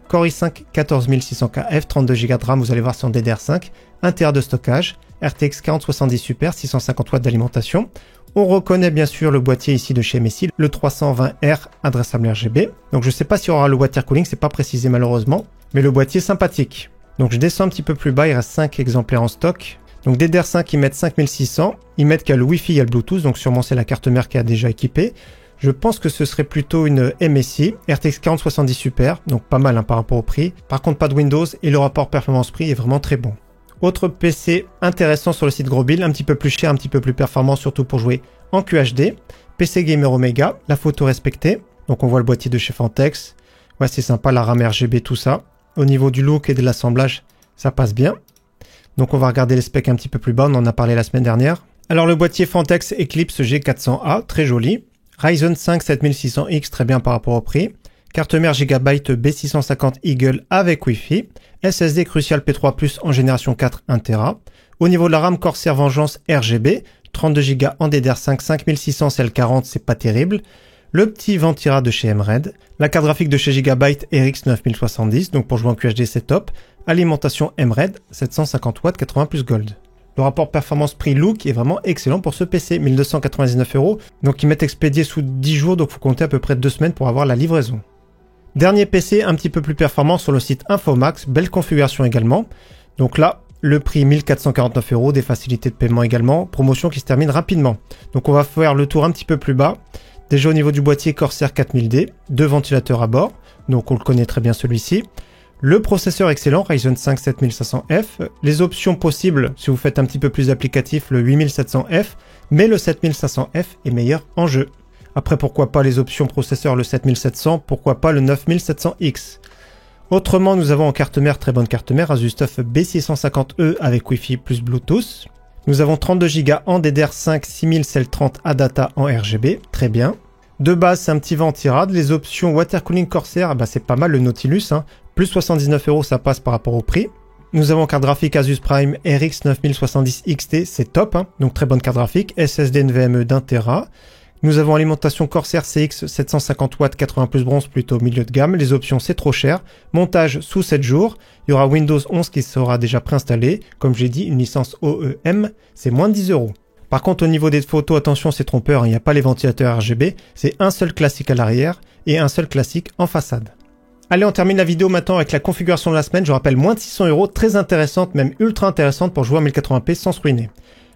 Core i5 14600KF, 32 Go de RAM, vous allez voir c'est en DDR5, 1 Tera de stockage, RTX 4070 Super, 650 watts d'alimentation. On reconnaît bien sûr le boîtier ici de chez MSI, le 320R adressable RGB. Donc je ne sais pas s'il y aura le water cooling, c'est pas précisé malheureusement, mais le boîtier est sympathique. Donc je descends un petit peu plus bas, il reste 5 exemplaires en stock. Donc DDR5 ils mettent 5600, ils mettent qu'il y a le Wi-Fi, il y a le Bluetooth, donc sûrement c'est la carte mère qui a déjà équipé. Je pense que ce serait plutôt une MSI, RTX 4070 Super, donc pas mal hein, par rapport au prix. Par contre pas de Windows et le rapport performance-prix est vraiment très bon. Autre PC intéressant sur le site Grosbuild, un petit peu plus cher, un petit peu plus performant, surtout pour jouer en QHD. PC Gamer Omega, la photo respectée. Donc on voit le boîtier de chez Fantex. Ouais, c'est sympa, la RAM RGB, tout ça. Au niveau du look et de l'assemblage, ça passe bien. Donc on va regarder les specs un petit peu plus bas, on en a parlé la semaine dernière. Alors le boîtier Fantex Eclipse G400A, très joli. Ryzen 5 7600X, très bien par rapport au prix. Carte mère Gigabyte B650 Eagle avec Wi-Fi. SSD Crucial P3+, en génération 4 1TB. Au niveau de la RAM Corsair Vengeance RGB, 32 Go en DDR5, 5600 CL40, c'est pas terrible. Le petit Ventira de chez Emred. La carte graphique de chez Gigabyte RX 9070, donc pour jouer en QHD c'est top. Alimentation Emred, 750 watts, 80 plus gold. Le rapport performance-prix-look est vraiment excellent pour ce PC, 1299 €. Donc ils mettent expédié sous 10 jours, donc il faut compter à peu près 2 semaines pour avoir la livraison. Dernier PC un petit peu plus performant sur le site Infomax, belle configuration également. Donc là, le prix 1449 €, des facilités de paiement également, promotion qui se termine rapidement. Donc on va faire le tour un petit peu plus bas. Déjà au niveau du boîtier Corsair 4000D, 2 ventilateurs à bord, donc on le connaît très bien celui-ci. Le processeur excellent, Ryzen 5 7500F. Les options possibles, si vous faites un petit peu plus applicatif, le 8700F, mais le 7500F est meilleur en jeu. Après, pourquoi pas les options processeur, le 7700, pourquoi pas le 9700X. Autrement, nous avons en carte mère, très bonne carte mère, Asus TUF B650E avec Wi-Fi plus Bluetooth. Nous avons 32 Go en DDR5 6000 à data en RGB, très bien. De base, c'est un petit vent tirade. Les options Water Cooling Corsair, c'est pas mal le Nautilus, hein. Plus 79 €, ça passe par rapport au prix. Nous avons carte graphique Asus Prime RX 9070 XT, c'est top, hein. Donc très bonne carte graphique. SSD NVMe d'1 TB. Nous avons alimentation Corsair CX 750 watts 80 plus bronze, plutôt milieu de gamme. Les options c'est trop cher. Montage sous 7 jours. Il y aura Windows 11 qui sera déjà préinstallé. Comme j'ai dit, une licence OEM, c'est moins de 10 €. Par contre, au niveau des photos, attention, c'est trompeur, il n'y a pas les ventilateurs RGB. C'est un seul classique à l'arrière et un seul classique en façade. Allez, on termine la vidéo maintenant avec la configuration de la semaine. Je rappelle, moins de 600 €, très intéressante, même ultra intéressante pour jouer en 1080p sans se ruiner.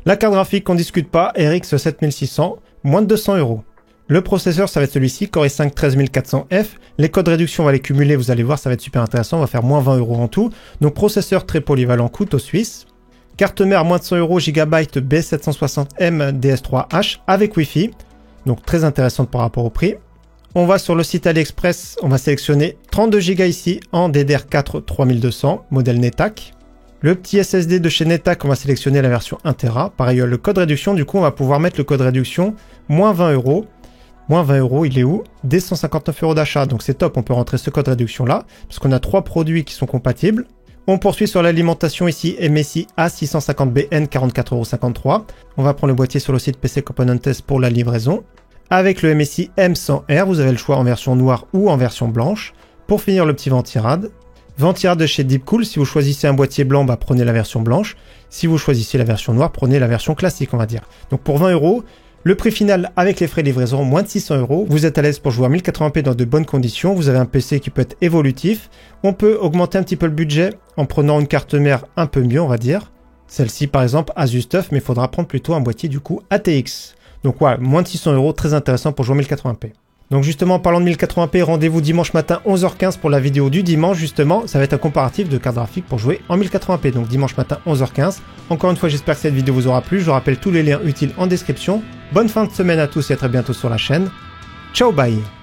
La carte graphique, on discute pas, RX 7600, moins de 200 €. Le processeur, ça va être celui-ci, Core i5 13400F. Les codes réduction, on va les cumuler, vous allez voir, ça va être super intéressant. On va faire moins 20 € en tout. Donc processeur très polyvalent, couteau suisse. Carte mère, moins de 100 €, Gigabyte B760M DS3H avec Wi-Fi. Donc très intéressante par rapport au prix. On va sur le site AliExpress, on va sélectionner 32 Go ici en DDR4 3200, modèle NetHack. Le petit SSD de chez NetHack, on va sélectionner la version 1 TB. Pareil, le code réduction, du coup, on va pouvoir mettre le code réduction moins 20 €. Moins 20 €, il est où? Dès 159 € d'achat. Donc c'est top, on peut rentrer ce code réduction là, parce qu'on a 3 produits qui sont compatibles. On poursuit sur l'alimentation ici, MSI A650BN 44,53 €. On va prendre le boîtier sur le site PC Componentes pour la livraison. Avec le MSI M100R, vous avez le choix en version noire ou en version blanche. Pour finir, le petit Ventirad. Ventirad de chez Deepcool, si vous choisissez un boîtier blanc, prenez la version blanche. Si vous choisissez la version noire, prenez la version classique, on va dire. Donc pour 20 €, le prix final avec les frais de livraison, moins de 600 €. Vous êtes à l'aise pour jouer à 1080p dans de bonnes conditions. Vous avez un PC qui peut être évolutif. On peut augmenter un petit peu le budget en prenant une carte mère un peu mieux, on va dire. Celle-ci, par exemple, Asus TUF, mais il faudra prendre plutôt un boîtier du coup ATX. Donc ouais, moins de 600 €, très intéressant pour jouer en 1080p. Donc justement, en parlant de 1080p, rendez-vous dimanche matin 11h15 pour la vidéo du dimanche, justement. Ça va être un comparatif de carte graphique pour jouer en 1080p. Donc dimanche matin 11h15. Encore une fois, j'espère que cette vidéo vous aura plu. Je vous rappelle tous les liens utiles en description. Bonne fin de semaine à tous et à très bientôt sur la chaîne. Ciao, bye!